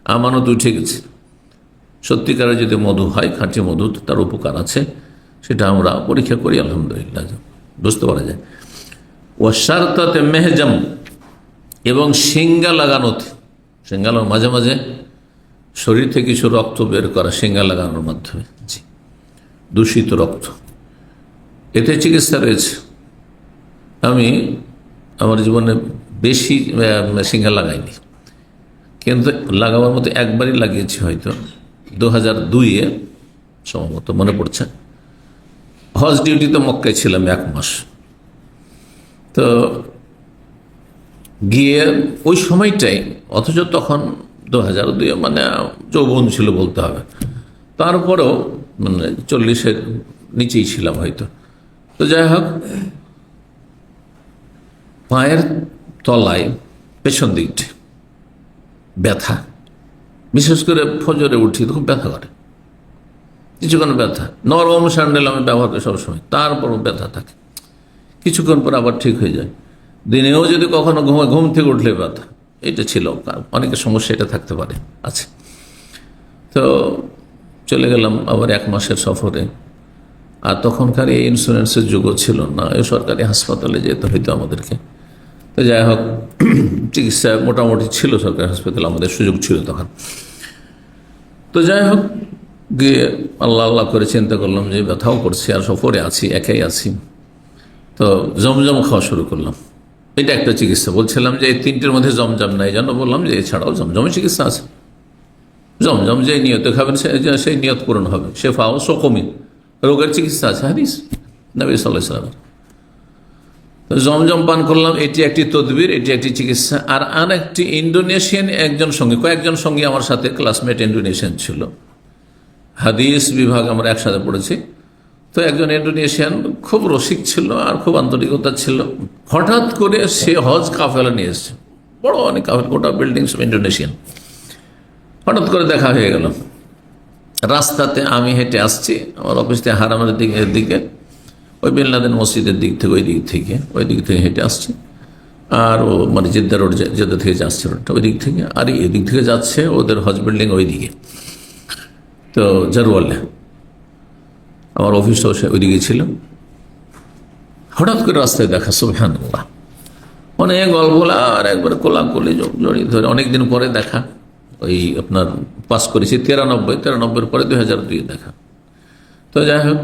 আমানত উঠে গেছে। সত্যিকারে যদি মধু হয়, খাঁটি মধু, তার উপকার আছে, সেটা আমরা পরীক্ষা করি, আলহামদুলিল্লাহ বুঝতে পারা যায়। ওয়াশারতাতে মেহজাম, এবং শিঙ্গা লাগানোতে, শিঙ্গা মাঝে মাঝে শরীর থেকে কিছু রক্ত বের করা, শিঙ্গা লাগানোর মাধ্যমে, জি, দূষিত রক্ত, এতে চিকিৎসা রয়েছে। আমি আমার জীবনে বেশি শিঙ্গা লাগাইনি, কিন্তু লাগাবার মতো একবারই লাগিয়েছি, হয়তো 2002-এ সম্ভবত, মনে পড়ছে। হজ ডিউটিতে মক্কায় ছিলাম 1 মাস। তো গিয়ে ওই সময়টাই, অথচ তখন 2002, মানে যৌবন ছিল বলতে হবে, তারপরেও মানে 40-এর নিচেই ছিলাম হয়তো। তো যাই হোক, পায়ের তলায় পেছন দিকটা ব্যথা, বিশেষ করে ফজরে উঠি তো খুব ব্যথা করে, কিছুক্ষণ ব্যথা। নরম স্যান্ডেল আমি ব্যবহার করি সবসময়, তারপরও ব্যথা থাকে, কিছুক্ষণ পর আবার ঠিক হয়ে যায়। দিনেও যদি কখনো ঘুম থেকে উঠলে ব্যথা, এটা ছিল। অনেকের সমস্যা এটা থাকতে পারে, আছে। তো চলে গেলাম আবার 1 মাসের সফরে। আর তখনকার এই ইন্স্যুরেন্সের যুগও ছিল না, এই সরকারি হাসপাতালে যেতে হইতো আমাদেরকে। তো যাই হোক, চিকিৎসা মোটামুটি ছিল সরকারি হাসপাতালে, আমাদের সুযোগ ছিল তখন। তো যাই হোক, গিয়ে আল্লাহ করে চিন্তা করলাম যে ব্যথাও করছি, আর সফরে আছি, একাই আছি। তো জমজম খাওয়া শুরু করলাম। এটা একটা চিকিৎসা। বলছিলাম যে এই 3টির মধ্যে জমজম নাই, যেন বললাম যে এছাড়াও জমজমের চিকিৎসা আছে। জমজম যে নিয়তে খাবেন সেই নিয়ত পূরণ হবে। শেফা ও সকমি, রোগের চিকিৎসা আছে হাদিস নবী সাল্লাল্লাহু আলাইহি ওয়াসাল্লাম। তো জমজম পান করলাম, এটি একটি তদবির, এটি একটি চিকিৎসা। আর আরেকটি ইন্দোনেশিয়ান একজন সঙ্গী, কয়েকজন সঙ্গী আমার সাথে ক্লাসমেট ইন্দোনেশিয়ান ছিল, হাদিস বিভাগ আমরা একসাথে পড়েছি। তো একজন ইন্দোনেশিয়ান খুব রসিক ছিল আর খুব আন্তরিকতা ছিল। হঠাৎ করে সে হজ কাফেলা নিয়ে এসছে, বড় অনেক কাফেলা, গোটা বিল্ডিং সব ইন্দোনেশিয়ান। হঠাৎ করে দেখা হয়ে গেল রাস্তাতে। আমি হেঁটে আসছি আমার অফিস থেকে হারামের দিকে, ওই বিন লাদেন মসজিদের দিক থেকে ওই দিক থেকে হেঁটে আসছি। আর ও মানে জেদ্দা রোড, জেদ্দা থেকে যাচ্ছে রোডটা ওই দিক থেকে, আর এদিক থেকে যাচ্ছে ওদের হজ বিল্ডিং ওই দিকে। তো জারওয়ালে আমার অফিসও ওইদিকে ছিল। হঠাৎ করে রাস্তায় দেখা, সুবহানাল্লাহ, অনেক গল্প আর একবার কোলাকুলি জড়িয়ে ধরে। অনেকদিন পরে দেখা, ওই আপনার পাস করেছি 93 পরে 2002 দেখা। তো যাই হোক,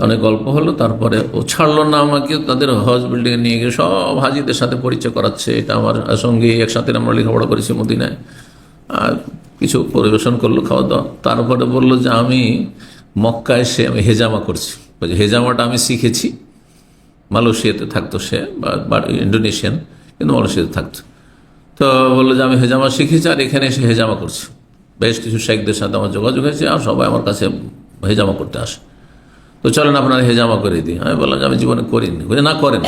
অনেক গল্প হলো। তারপরে ও ছাড়লো না আমাকে, তাদের হজ বিল্ডিংয়ে নিয়ে গিয়ে সব হাজিদের সাথে পরিচয় করাচ্ছে। এটা আমার সঙ্গে একসাথে আমরা লেখাপড়া করেছি মদিনায়। আর কিছু পরিবেশন করলো, খাওয়া দাওয়া। তারপরে বললো যে আমি মক্কা এসে আমি হেজামা করছি। হেজামাটা আমি শিখেছি, মালয়েশিয়াতে থাকতো সে, বা ইন্দোনেশিয়ান, কিন্তু মালয়েশিয়াতে থাকতো। তো বললো যে আমি হেজামা শিখেছি আর এখানে এসে হেজামা করছি। বেশ কিছু শেখদের সাথে আমার যোগাযোগ হয়েছে আর সবাই আমার কাছে হেজামা করতে আসে। তো চলেন আপনার হেজামা করে দিই। আমি বললাম যে আমি জীবনে করিনি। বলে না করেন,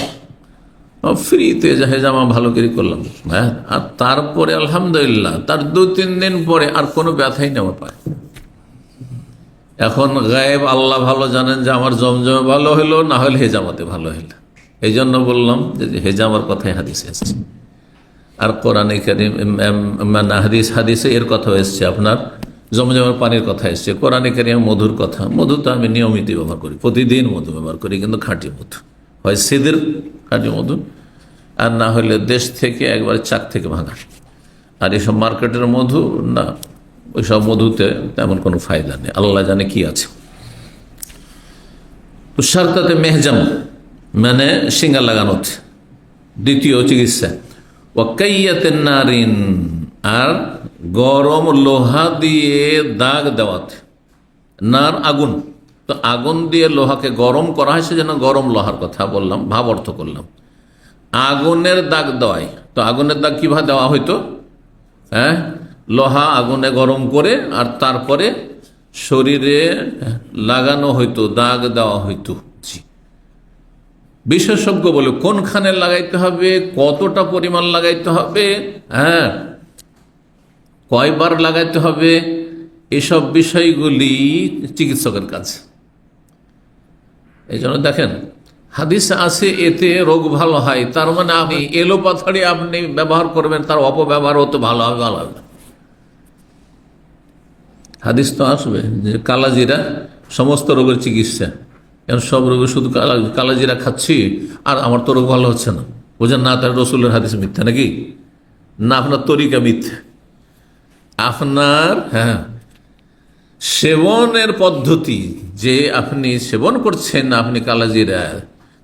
ফ্রিতে হেজামা ভালো করে করলাম। হ্যাঁ, আর তারপরে আলহামদুলিল্লাহ তার 2-3 দিন পরে আর কোনো ব্যথাই নেই আমার পায়। এখন গায়েব আল্লাহ ভালো জানেন যে আমার জমজমে ভালো হলো, না হলে হেজামাতে ভালো হলো। এই জন্য বললাম যে হেজামার কথাই হাদিসে এসছে, আর কোরআনে কারীম হাদিসে এর কথা এসছে, আপনার জমজমের পানির কথা এসছে। কোরআনে কারীমে মধুর কথা। মধু তো আমি নিয়মিত ব্যবহার করি, প্রতিদিন মধু ব্যবহার করি, কিন্তু খাঁটি মধু, হয় সিদের খাঁটি মধু, আর না হলে দেশ থেকে একবার চাক থেকে ভাঙা। আর এসব মার্কেটের মধু না, ওইসব মধুতে তেমন কোনো ফায়দা নেই, আল্লাহ জানে কি আছে। তুষারতাতে মেহজাম মানে শিঙ্গা লাগানোতে। দ্বিতীয় চিকিৎসা ওয়াকাইয়াতেন নারিন, আর গরম লোহা দিয়ে দাগ দেওয়াতে। নার আগুন, তো আগুন দিয়ে লোহাকে গরম করা হয়, সেজন্য গরম লোহার কথা বললাম, ভাব অর্থ করলাম। আগুনের দাগ দেওয়ায়, তো আগুনের দাগ কিভাবে দেওয়া হইতো? হ্যাঁ, লোহা আগুনে গরম করে আর তারপরে শরীরে লাগানো হইতো, দাগ দেওয়া হইতো। বিশেষজ্ঞ বলে কোনখানে লাগাইতে হবে, কতটা পরিমাণ লাগাইতে হবে, হ্যাঁ, কয়বার লাগাইতে হবে, এসব বিষয়গুলি চিকিৎসকের কাজ। এই জন্য দেখেন হাদিসে আছে এতে রোগ ভালো হয়, তার মানে আপনি এলোপাথারি আপনি ব্যবহার করবেন, তার অপব্যবহার হতো ভালো হবে না। হাদিস তো আসবে যে কালাজিরা সমস্ত রোগের চিকিৎসা। এখন সব রোগে শুধু কালাজিরা খাচ্ছি আর আমার তো রোগ ভালো হচ্ছে না, বোঝেন না? তার রসুলের হাদিস মিথ্যা নাকি? না আপনার তরিকা মিথ্যা, আপনার সেবনের পদ্ধতি, যে আপনি সেবন করছেন আপনি কালাজিরা,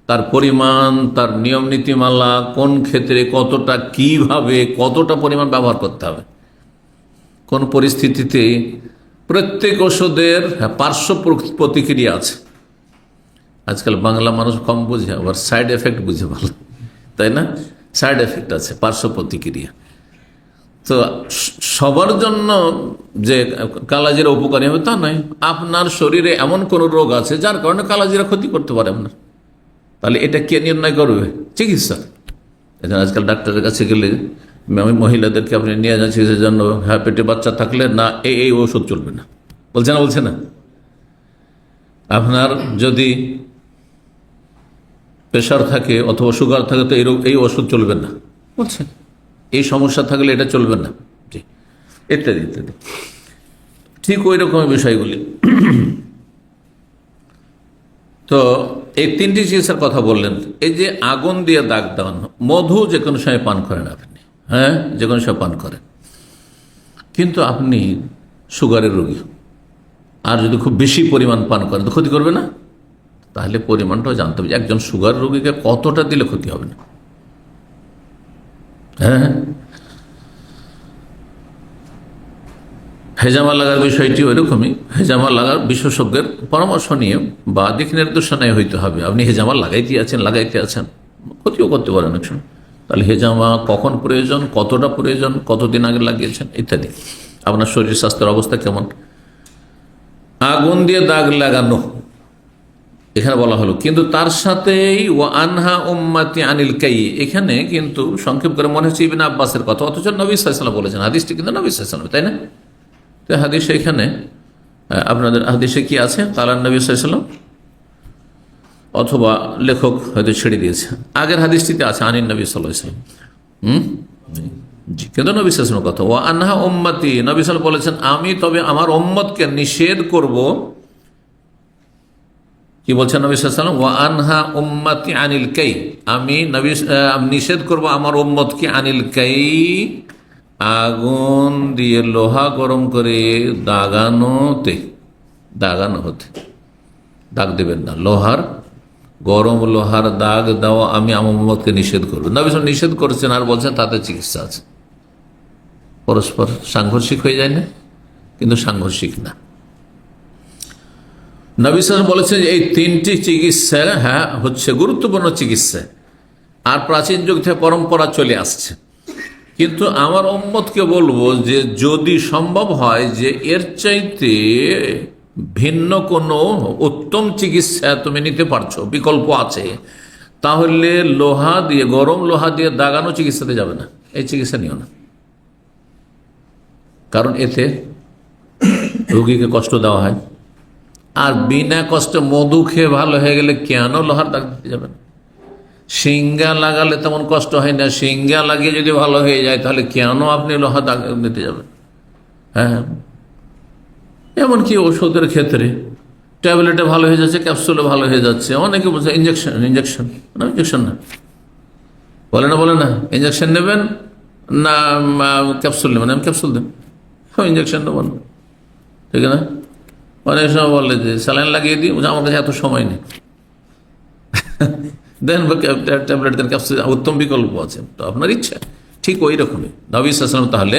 তার পরিমাণ, তার নিয়ম নীতিমালা, কোন ক্ষেত্রে কতটা, কিভাবে কতটা পরিমাণ ব্যবহার করতে হবে, কোন পরিস্থিতিতে। প্রত্যেক ওষুধের পার্শ্ব প্রতিক্রিয়া আছে। আজকাল বাংলা মানুষ কম বুঝে, আবার সাইড এফেক্ট বুঝে ভালো, তাই না? সাইড এফেক্ট আছে, পার্শ্ব প্রতিক্রিয়া। তো সবার জন্য যে কালাজিরা উপকারী হবে তা নয়। আপনার শরীরে এমন কোন রোগ আছে যার কারণে কালাজিরা ক্ষতি করতে পারে আপনার, তাহলে এটা কে নির্ণয় করবে? চিকিৎসা। আজকাল ডাক্তারের কাছে গেলে মহিলাদেরকে আপনি নিয়ে যাচ্ছি সেজন্য, হ্যাঁ পেটে বাচ্চা থাকলে না এই ওষুধ চলবে না, বলছে না। আপনার যদি প্রেশার থাকে অথবা সুগার থাকে তো এই ওষুধ চলবে না, বলছে। এই সমস্যা থাকলে এটা চলবে না, ইত্যাদি ইত্যাদি। ঠিক ওই রকমের বিষয়গুলি। তো এই 3টি চিকিৎসার কথা বললেন। এই যে আগুন দিয়ে দাগ দেওয়ান, মধু যে কোনো সময় পান করেন আপনি, হ্যাঁ যে কোনো সময় পান করেন, কিন্তু আপনি সুগারের রোগী, আর যদি খুব বেশি পরিমাণ পান করেন তো ক্ষতি করবে না? তাহলে পরিমাণটাও জানতে হবে, একজন সুগার রোগীকে কতটা দিলে ক্ষতি হবে না। হ্যাঁ, হেজামা লাগার বিষয়টি ওইরকমই। হেজামা লাগার বিশেষজ্ঞের পরামর্শ নিয়ে বা দিক নির্দেশনায় হইতে হবে। আপনি হেজামা লাগাইতে আছেন, ক্ষতিও করতে পারেন অনেক সময়। তাহলে হেজামা কখন প্রয়োজন, কতটা প্রয়োজন, কতদিন আগে লাগিয়েছেন ইত্যাদি, আপনার শরীর স্বাস্থ্যের অবস্থা কেমন। আগুন দিয়ে দাগ লাগানো এখানে বলা হলো, কিন্তু তার সাথেই ও আনহা উম্মাতি আনিল কাই, এখানে কিন্তু সংক্ষেপ করে মনে হচ্ছে ইবনে আব্বাসের কথা, অথচ নবী সাল্লাল্লাহু আলাইহি ওয়াসাল্লাম বলেছেন। হাদিসটি কিন্তু নবী সাল্লাল্লাহু আলাইহি ওয়াসাল্লাম, তাই না? তো হাদিসে এখানে আপনাদের হাদিসে কি আছে, কালান নবী সাল্লাল্লাহু আলাইহি ওয়াসাল্লাম, অথবা লেখক হয়তো ছেড়ে দিয়েছে। আগের হাদিসটিতে আছে আনিন নবী সাল্লাল্লাহু আলাইহি ওয়াসাল্লাম, জি, কিন্তু নবী সাল্লাল্লাহু আলাইহি ওয়াসাল্লাম কথা, ও আনহা উম্মতি, নবী সাল্লাল্লাহু আলাইহি ওয়াসাল্লাম বলেছেন আমি তবে আমার উম্মতকে নিষেধ করব। কি বলছেন নবী সাল্লাল্লাহু আলাইহি ওয়াসাল্লাম, ওয়া আনহা উম্মতি আনিল কাই, আমি নবী নিষেধ করব আমার উম্মতকে আনিল কাই, আগুন দিয়ে লোহা গরম করে দাগানো হতে। দাগ দেবেন না, গরম লোহার দাগ দেওয়া আমি আমার উম্মতকে নিষেধ করব। নবী সাল্লাল্লাহু আলাইহি ওয়াসাল্লাম নিষেধ করছেন আর বলছেন তাতে চিকিৎসা আছে। পরস্পর সাংঘর্ষিক হয়ে যায় না? কিন্তু সাংঘর্ষিক না। নবী সাল্লাল্লাহু আলাইহি ওয়াসাল্লাম বলেছেন এই তিনটি চিকিৎসা হচ্ছে গুরুত্বপূর্ণ চিকিৎসা, আর প্রাচীন যুগ থেকে পরম্পরা চলে আসছে। কিন্তু আমার উম্মতকে বলবো যে যদি সম্ভব হয় যে এর চাইতে ভিন্ন কোনো উত্তম চিকিৎসা তুমি নিতে পারছো, বিকল্প আছে, তাহলে গরম লোহা দিয়ে দাগানো চিকিৎসাতে যাবে না, এই চিকিৎসা নিও না। কারণ এতে রোগীকে কষ্ট দেওয়া হয়। আর বিনা কষ্টে মধু খেয়ে ভালো হয়ে গেলে কেন লোহার দাগ দিতে যাবেন? সিঙ্গা লাগালে তেমন কষ্ট হয় না, সিঙ্গা লাগিয়ে যদি ভালো হয়ে যায় তাহলে কেন আপনি লোহার দাগ দিতে যাবেন? হ্যাঁ, এমনকি ওষুধের ক্ষেত্রে ট্যাবলেটে ভালো হয়ে যাচ্ছে, ক্যাপসুলে ভালো হয়ে যাচ্ছে, অনেকে বলছে ইঞ্জেকশন না, বলে না ইঞ্জেকশন নেবেন না ক্যাপসুল নেবেন, আমি ক্যাপসুল দেন, ইঞ্জেকশন নেব না, ঠিক না? অনেক সময় বললে যে স্যালাইন লাগিয়ে দিই, আমার কাছে এত সময় নেই, দেন ট্যাবলেট দেন, ক্যাপসুল, উত্তম বিকল্প আছে, তো আপনার ইচ্ছা। ঠিক ওই রকমই নবী সাল্লাল্লাহু আলাইহি ওয়াসাল্লাম তাহলে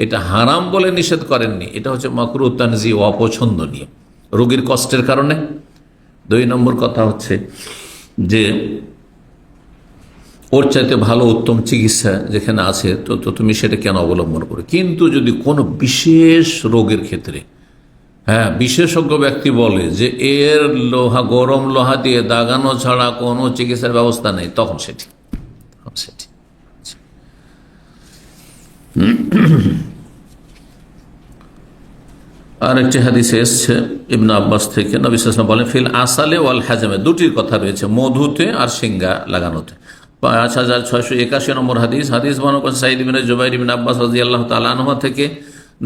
এটা হারাম বলে নিষেধ করেননি, এটা হচ্ছে মাকরুহ তানজি, অপছন্দনীয়, রোগীর কষ্টের কারণে। 2 নম্বর কথা হচ্ছে যে ওর চাইতে ভালো উত্তম চিকিৎসা যেখানে আছে তো তুমি সেটা কেন অবলম্বন করো? কিন্তু যদি কোনো বিশেষ রোগের ক্ষেত্রে বিশেষজ্ঞ ব্যক্তি বলে যে এর গরম লোহা দিয়ে দাগানো ছাড়া কোনো চিকিৎসার ব্যবস্থা নেই, তখন সেটি আর একটি হাদিসে এসছে ইবনে আব্বাস থেকে, নবী সাল্লাল্লাহু আলাইহি ওয়াসাল্লাম বলেন ফিল আসালে ওয়াল হাজামে, দুটির কথা রয়েছে, মধুতে আর সিঙ্গা লাগানোতে। 5681 নম্বর হাদিস বর্ণনা করেছেন সাঈদ ইবনে জুবাইর ইবনে আব্বাস রাদিয়াল্লাহু তাআলা আনহু থেকে,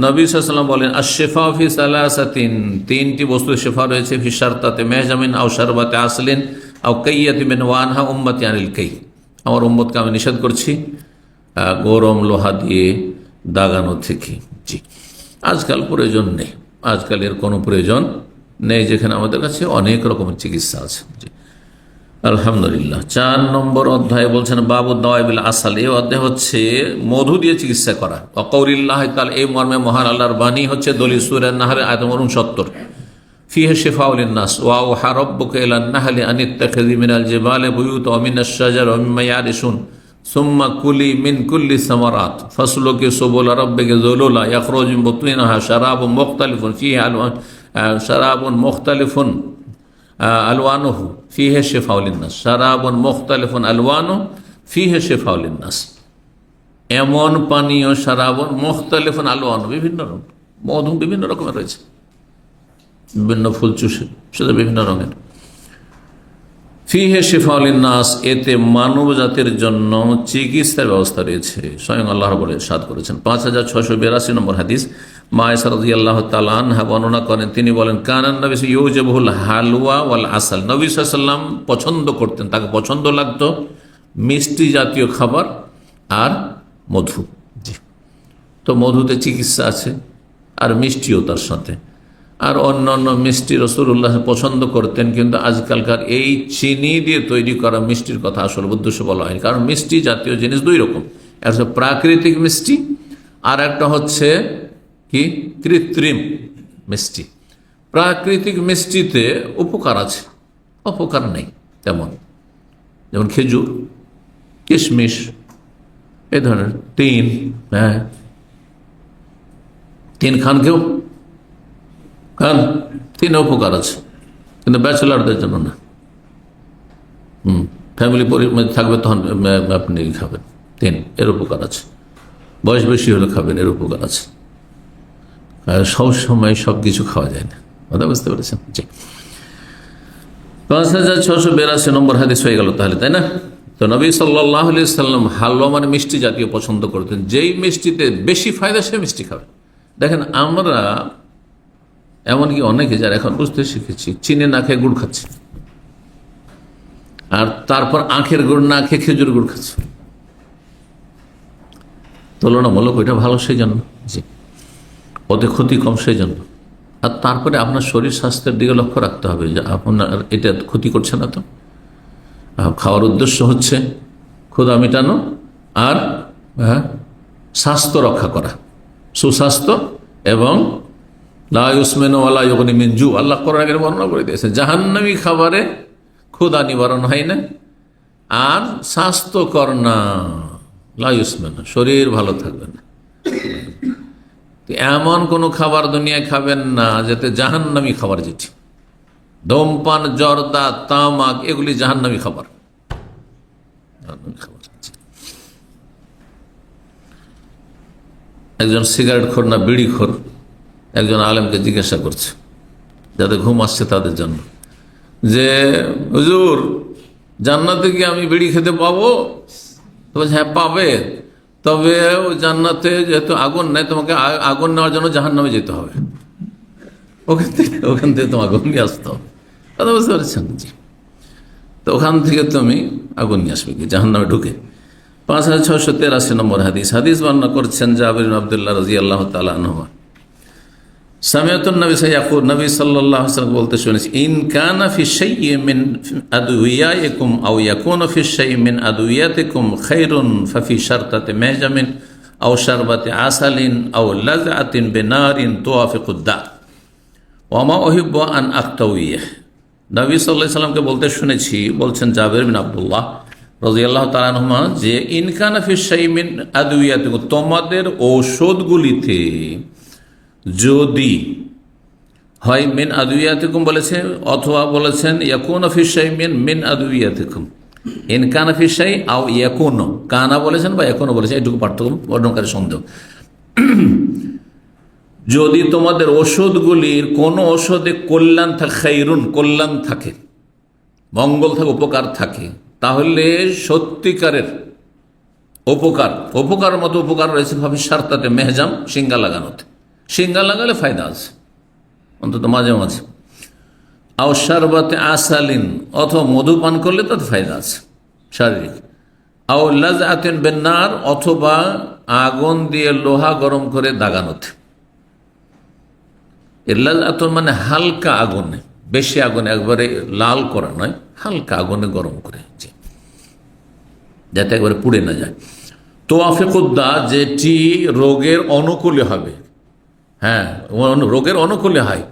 নবী সাল্লাল্লাহু আলাইহি ওয়াসাল্লাম বলেন আশ-শিফা ফি সালাসাতিন, তিনটি বস্তুর শিফা রয়েছে, ফি শারতাতে মেহজামিন আও শারবাতে আসলিন আও কাইয়াতি মিন ওয়া আনহা উম্মতি আনিল কাই, আমার উম্মতকে আমি নিষেধ করছি গরম লোহা দিয়ে দাগানো থেকে। জি, আজকাল প্রয়োজন নেই, আজকাল এর কোনো প্রয়োজন নেই, যেখানে আমাদের কাছে অনেক রকমের চিকিৎসা আছে। জি, আলহামদুলিল্লাহ। 4 নম্বর অধ্যায় বলছেন বাবু দাওয়াইবিল আসাল, এই অধ্যায় হচ্ছে মধু দিয়ে চিকিৎসা করা। ওয়াকাউলিল্লাহ তাআলা, এই মর্মে মহান আল্লাহর বাণী হচ্ছে দলিল সূরা আন-নাহল আয়াত নম্বর 69, ফিহি শিফাউল লিন-নাস ওয়া আওহা রাব্বুকা ইলান নাহলি আন ইত্তাখিযি মিনাল জিবালি বুয়ুতা ওয়া মিনাশ শাজারি ওয়া মিম্মা ইয়ারিশুন সুম্মা কুলি মিন কুল্লি সামারাত ফাসলুকি সুবুলা রাব্বিকা যুলুলা ইয়াখরুজু মিন বুতুনিহা শারাবুন মুখতালিফুন ফিহি আলওয়ানুহু ফিহি শিফাউল লিন-নাস, শারাবুন মুখতালিফুন আলওয়ানুহু ফিহি শিফাউল লিন-নাস, এমন পানীয় শারাবুন মুখতালিফুন আলওয়ানুহু, বিভিন্ন রকম মধু বিভিন্ন রকমের রয়েছে, বিভিন্ন ফুল চুষে সেটা বিভিন্ন রঙের, ফিহে শিফাউল লিন-নাস, এতে মানব জাতির জন্য চিকিৎসার ব্যবস্থা রয়েছে, স্বয়ং আল্লাহ বলে ইরশাদ করেছেন। 5682 নম্বর হাদিস, মা আয়েশা রাদিয়াল্লাহু তাআলা আনহা বর্ণনা করেন, তিনি বলেন কানান নবী ইউজিবুল হালওয়া ওয়াল আসাল, নবী সাল্লাল্লাহু আলাইহি ওয়াসাল্লাম পছন্দ করতেন, তাকে পছন্দ লাগতো মিষ্টি জাতীয় খাবার আর মধু। জি, তো মধুতে চিকিৎসা আছে আর মিষ্টিও তার সাথে, আর অন্যান্য মিষ্টি রাসূলুল্লাহ পছন্দ করতেন, কিন্তু আজকালকার এই চিনি দিয়ে তৈরি করা মিষ্টির কথা আসলে উদ্দেশ্য বলা হয়নি, কারণ মিষ্টি জাতীয় জিনিস 2 রকম, একটা হচ্ছে প্রাকৃতিক মিষ্টি আর একটা হচ্ছে কি কৃত্রিম মিষ্টি। প্রাকৃতিক মিষ্টিতে উপকার আছে, অপকার নেই তেমন, যেমন খেজুর, কিশমিশ, এই ধরনের তিন। হ্যাঁ, তিন খান কেউ খান, তিনে উপকার আছে, কিন্তু ব্যাচেলারদের জন্য না। ফ্যামিলি থাকবে তখন আপনি খাবেন তিন, এর উপকার আছে। বয়স বেশি হলে খাবেন, এর উপকার আছে। সব সময় সব কিছু খাওয়া যায় না, কথা বুঝতে পেরেছেন? জি, 5682 নম্বর হাদিস হয়ে গেল তাহলে, তাই না? তো নবী সাল্লাল্লাহু আলাইহি সাল্লাম হালুয়া মানে মিষ্টি জাতীয় পছন্দ করতেন। যেই মিষ্টিতে বেশি ফায়দা সে মিষ্টি খাবে। দেখেন আমরা এমনকি অনেকে যারা এখন বুঝতে শিখেছি, চিনি না খেয়ে গুড় খাচ্ছে, আর তারপর আখের গুড় না খেয়ে খেজুর গুড় খাচ্ছে। তুলনামূলক ওইটা ভালো সেই জন্য, জি, ওতে ক্ষতি কম সেই জন্য। আর তারপরে আপনার শরীর স্বাস্থ্যের দিকে লক্ষ্য রাখতে হবে যে আপনার এটা ক্ষতি করছে না তো। খাওয়ার উদ্দেশ্য হচ্ছে ক্ষুধা মেটানো আর স্বাস্থ্য রক্ষা করা, সুস্বাস্থ্য। এবং লা ইউসমিনু ওয়া লা ইউগনি মিন জু, আল্লাহ কোরআনে বর্ণনা করে দিয়েছে জাহান্নামী খাবারে ক্ষুধা নিবারণ হয় না, আর স্বাস্থ্যকর না, লা ইউসমিনু, শরীর ভালো থাকবে না। এমন কোনো খাবার দুনিয়ায় খাবেন না যাতে জাহান্নামী খাবার, যেটি ধূমপান, জর্দা, তামাক, এগুলি জাহান্নামী খাবার। একজন সিগারেট খোর না বিড়ি খোর একজন আলেমকে জিজ্ঞাসা করছে, যাদের ঘুম আসছে তাদের জন্য, যে হুজুর জান্নাতে কি আমি বিড়ি খেতে পাবো? তো বলছে হ্যাঁ পাবে, তবে জান্নাতে যেহেতু আগুন নেই, তোমাকে আগুন নেওয়ার জন্য জাহান্নামে যেতে হবে, ওখান থেকে তোমার আগুন নিয়ে আসতে হবে। কথা বুঝতে পারছেন? জি, তো ওখান থেকে তুমি আগুন নিয়ে আসবে কি জাহান্নামে ঢুকে। 5683 নম্বর হাদিস। হাদিস বর্ণনা করছেন জাবির বিন আব্দুল্লাহ রাদিয়াল্লাহু তাআলা আনহু, সামিআতুন নবী সাল্লাল্লাহু নবী সাল্লাল্লাহু আলাইহি ওয়াসাল্লাম বলতে শুনেছি, ইন কানা ফি শাইইন মিন আদওয়াইয়াকুম আও ইয়াকুনু ফি শাইইন মিন আদওয়ায়াতিকুম খায়রুন ফাফি শারতাতি মাহজামিন আও শারবাতি আসালিন আও লাযআতিন বিনারিন তুওয়াফিকুদ দা ওয়া মা উহিব্বু আন আক্তাউইয়া। নবী সাল্লাল্লাহু আলাইহি ওয়াসাল্লামকে বলতে শুনেছি, বলছেন জাবির বিন আব্দুল্লাহ রাদিয়াল্লাহু তাআলা আনহুমা, যে ইন কানা ফি শাইইন মিন আদওয়ায়াতিকুম, তোমাদের ঔষধগুলিতে যদি হয়, মিন আদওয়ায়াতিকুম বলেছে, অথবা বলেছেন ইয়াকুনু ফি শাইইন মিন আদওয়ায়াতিকুম, ইন কানা ফি শাই আও ইয়াকুনু, কানা বলেছেন বা ইয়াকুনু বলেছেন, এটুকু পার্থক্য, বর্ণনাকারী সন্দেহ। যদি তোমাদের ওষুধগুলির কোন ওষুধে কল্যাণ থাকে, খায়রুন কল্যাণ থাকে, মঙ্গল থাকে, উপকার থাকে, তাহলে সত্যিকারের উপকার মতো উপকার রয়েছে ভাবে সারতাতে মেহজাম, সিঙ্গা লাগানোতে। সিঙ্গা লাগালে ফায়দা আছে অন্তত মাঝে মাঝে। আও শারবাতে আসালিন, অথবা মধু পান করলে তাতে ফায়দা আছে শারীরিক। আও লাযআতিন বিন্নার, অথবা আগুন দিয়ে লোহা গরম করে দাগানোতে। এর লাযআতুন মানে হালকা আগুনে, বেশি আগুনে একবারে লাল করা নয়, হালকা আগুনে গরম করে, যাতে একবারে পুড়ে না যায়। তোয়াফিকুদ্দা, যেটি রোগের অনুকূলে হবে। হ্যাঁ, রোগের অনুকূলে হয়,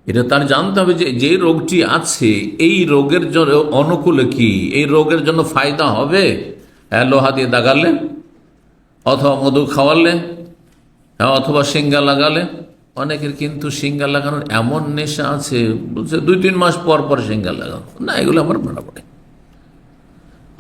এটা তার জানতে হবে যে যে রোগটি আছে এই রোগের জন্য অনুকূলে কি, এই রোগের জন্য ফায়দা হবে। হ্যাঁ, লোহা দিয়ে দাগালে, অথবা মধু খাওয়ালে, হ্যাঁ, অথবা সিঙ্গা লাগালে। অনেকের কিন্তু সিঙ্গা লাগানোর এমন নেশা আছে, বলছে 2-3 মাস পর পর সিঙ্গা লাগানো, না এগুলো আমার মানা পড়ে।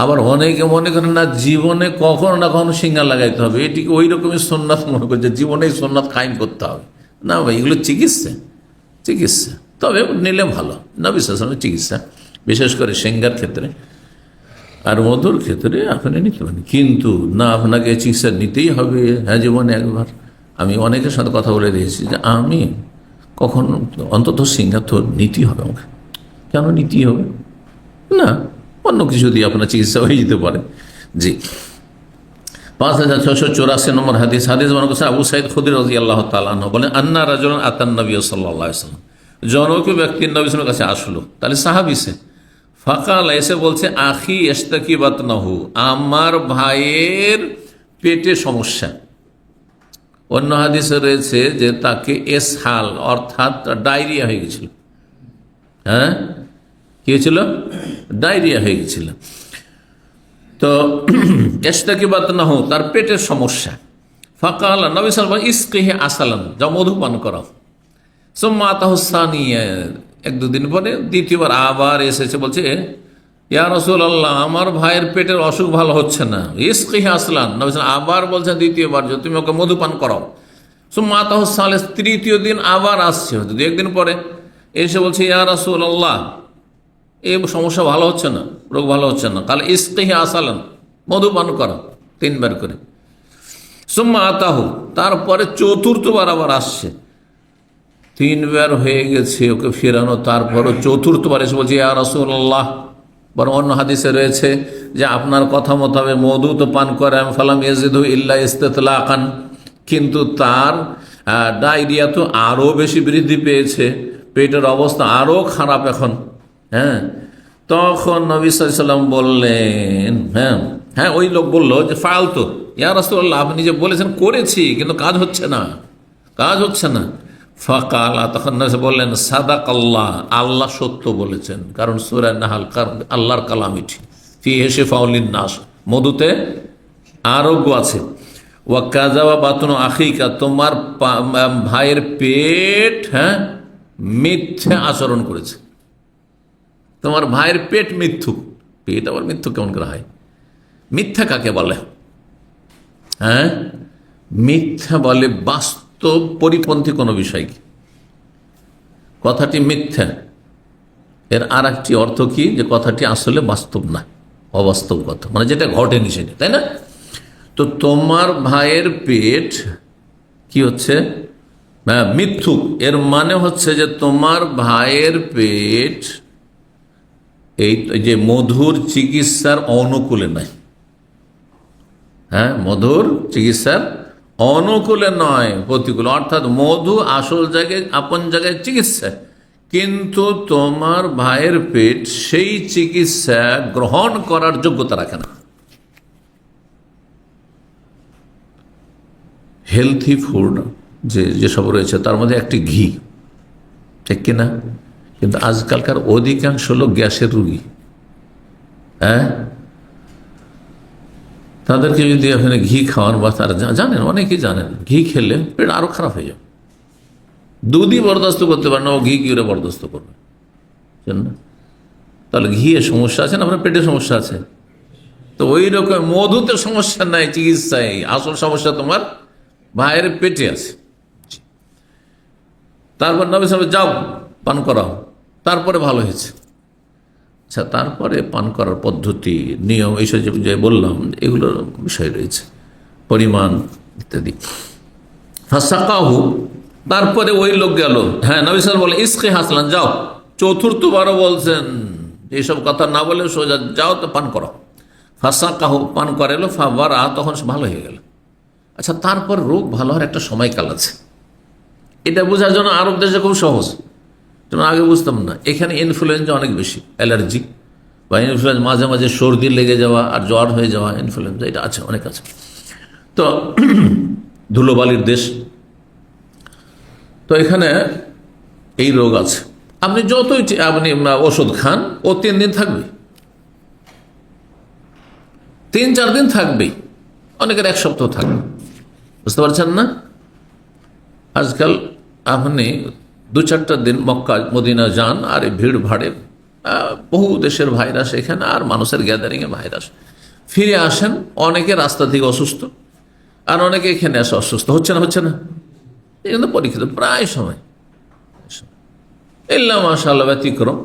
আবার অনেকে মনে করেন না জীবনে কখনো না কখনো সিঙ্গা লাগাইতে হবে, এটিকে ওই রকমই সুন্নাত মনে করছে, জীবনে সুন্নাত কায়েম করতে হবে। না ভাই, এগুলো চিকিৎসা, তবে নিলে ভালো, না বিশেষ চিকিৎসা, বিশেষ করে সিঙ্গার ক্ষেত্রে আর মধুর ক্ষেত্রে আপনি নিতে পারেন, কিন্তু না আপনাকে চিকিৎসা নিতেই হবে। হ্যাঁ, জীবনে একবার আমি অনেকের সাথে কথা বলে দিয়েছি যে আমি কখনো অন্তত সিঙ্গার তো নিতেই হবে আমাকে। কেন নিতেই হবে? না, অন্য কিছু দিয়ে আপনার চিকিৎসা হয়ে যেতে পারে। জি, 5684 নম্বর হাদিস। হাদিস বর্ণনা করেছেন আবু সাঈদ খুদরি রাদিয়াল্লাহু তাআলা আনহু বলেন, আন্না রাজুলান আতান নবী সাল্লাল্লাহু আলাইহি ওয়াসাল্লাম, জনৈক ব্যক্তি নবী সাল্লাল্লাহু আলাইহি ওয়াসাল্লামের কাছে আসলো, তাহলে সাহাবী সে। ফাকাল, এসে বলছে, আখি ইশতাকি বাতনাহু, আমার ভাইয়ের পেটে সমস্যা, অন্য হাদিসে রয়েছে যে তাকে এসহাল অর্থাৎ ডায়রিয়া হয়ে গেছিল। হ্যাঁ, কি হয়েছিল? ডায়রিয়া হয়ে গেছিল। তো এস্তাকিবাত না হোক, তার পেটের সমস্যা। ফাকাল নবী সাল্লাল্লাহু আলাইহি ইসকিহি আসালান, যা মধু পান করাও। সুম্মা আতাহুসানিয়া, এক দুদিন পরে দ্বিতীয়বার আবার এসেছে, বলছে ইয়া রাসূলুল্লাহ, আমার ভাইয়ের পেটের অসুখ ভালো হচ্ছে না। ইসকিহি আসলান, নবী সাল্লাল্লাহু আলাইহি আবার বলছেন দ্বিতীয়বার যে তুমি ওকে মধু পান করাও। সুম্মা আতাহুসালিস, তৃতীয় দিন আবার আসছে, দু একদিন পরে এসে বলছে ইয়া রাসূলুল্লাহ, এই সমস্যা ভালো হচ্ছে না, রোগ ভালো হচ্ছে না। কাল ইসকিহি আসালান, মধু পান করাও, তিনবার করে। সুম্মা আতাহু, তারপরে চতুর্থবার আবার আসছে, তিনবার হয়ে গেছে ওকে ফেরানো, তারপরও চতুর্থবার এসে বলছে ইয়া রাসূলুল্লাহ, বরং অন্য হাদিসে রয়েছে যে আপনার কথা মোতাবেক মধু তো পান করেন, ফালাম ইয়াজিদু ইল্লা ইসতিতলাকান, কিন্তু তার ডায়রিয়া তো আরও বেশি বৃদ্ধি পেয়েছে, পেটের অবস্থা আরও খারাপ এখন। হ্যাঁ, তখন নবী সাল্লাল্লাহু আলাইহি ওয়াসাল্লাম বললেন, হ্যাঁ ওই লোক বলল যে ফালতু ইয়া রাসূলুল্লাহ, আপনি যে বলেছেন করেছি, কিন্তু কাজ হচ্ছে না, কাজ হচ্ছে না। ফাকালা, তখন বললেন সাদাকাল্লাহ, আল্লাহ সত্য বলেছেন, কারণ সূরা নাহল আল্লাহর কালাম এটি, ফিহি শিফাউল লিন-নাস, মধুতে আরোগ্য আছে। ওয়া কাযাবা বাতনু আখিকা, তোমার ভাইয়ের পেট মিথ্যা আচরণ করেছে। তোমার ভাইয়ের পেট মিথ্যুক। পেট আবার মিথ্যুক কেমন করে হয়? মিথ্যা কাকে বলে? মিথ্যা বলে বাস্তব পরিপন্থী কোনো বিষয়কে। কথাটি মিথ্যা, এর আর একটি অর্থ কি, যে কথাটি আসলে বাস্তব না, অবাস্তব কথা, মানে যেটা ঘটেনি সেটা, তাই না? তো তোমার ভাইয়ের পেট কি হচ্ছে? মিথ্যুক। এর মানে হচ্ছে যে তোমার ভাইয়ের পেট এই যে মধুর চিকিৎসার অনুকূলে নাই। মধুর চিকিৎসার অনুকূলে নয়, প্রতিকূল। অর্থাৎ মধু আসল জায়গায়, আপন জায়গায় চিকিৎসা, কিন্তু তোমার ভাইয়ের পেট সেই চিকিৎসা গ্রহণ করার যোগ্যতা রাখে না। হেলথি ফুড যেসব রয়েছে তার মধ্যে একটি ঘি, ঠিক কিনা? কিন্তু আজকালকার অধিকাংশ লোক গ্যাসের রুগী। তাদেরকে যদি আপনি ঘি খাওয়ান, বা তারা জানেন, অনেকেই জানেন ঘি খেলে পেট আরো খারাপ হয়ে যাবে। দুধই বরদাস্ত করতে পারে না, ও ঘি কি করে বরদাস্ত করবে? তাহলে ঘিয়ে সমস্যা আছে না, আপনার পেটের সমস্যা আছে। তো ওই রকম মধুতে সমস্যা নাই, চিকিৎসায় আসল সমস্যা তোমার ভাইয়ের পেটে আছে। তারপর নবী সাল্লাল্লাহু আলাইহি ওয়াসাল্লাম, যাও পান করাও, তারপরে ভালো হয়েছে। আচ্ছা, তারপরে পান করার পদ্ধতি, নিয়ম, এইসব যে বললাম, এগুলোর বিষয় রয়েছে, পরিমাণ ইত্যাদি। ফাসাকাহু, তারপরে ওই লোক গেল। নবী সাল্লাল্লাহু আলাইহি ওয়াসাল্লাম বলে ইসকি হাসলান, যাও। চতুর্থবারও বলছেন, এইসব কথা না বলে সোজা যাও তো পান করো। ফাসাকাহু, পান করালো, ফাবারা, তখন ভালো হয়ে গেল। আচ্ছা, তারপর রোগ ভালো হওয়ার একটা সময়কাল আছে। এটা বোঝার জন্য আরব দেশে খুব সহজ, যেন আগে বুঝতাম না। এখানে ইনফ্লুয়েঞ্জা অনেক বেশি, অ্যালার্জি বা ইনফ্লুয়েঞ্জা, মাঝে মাঝে সর্দি লেগে যাওয়া আর জ্বর হয়ে যাওয়া, ইনফ্লুয়েঞ্জা এটা আছে, অনেক আছে। তো ধুলোবালির দেশ, তো এখানে এই রোগ আছে। আপনি যতই আপনি ওষুধ খান, ও 3 দিন থাকবে, 3-4 দিন থাকবেই, অনেকের 1 সপ্তাহ থাকবে। বুঝতে পারছেন না? আজকাল আপনি 2-4টা দিন মক্কা মদিনা যান, আর এই ভিড় ভাড়ে বহু দেশের ভাইরাস এখানে, আর মানুষের গ্যাদারিংয়ে ভাইরাস, ফিরে আসেন অনেকে রাস্তা থেকে অসুস্থ, আর অনেকে এখানে আসে অসুস্থ। হচ্ছে না? হচ্ছে না? এই কিন্তু পরীক্ষিত প্রায় সময়, ইল্লা মাশাআল্লাহ ব্যতিক্রম।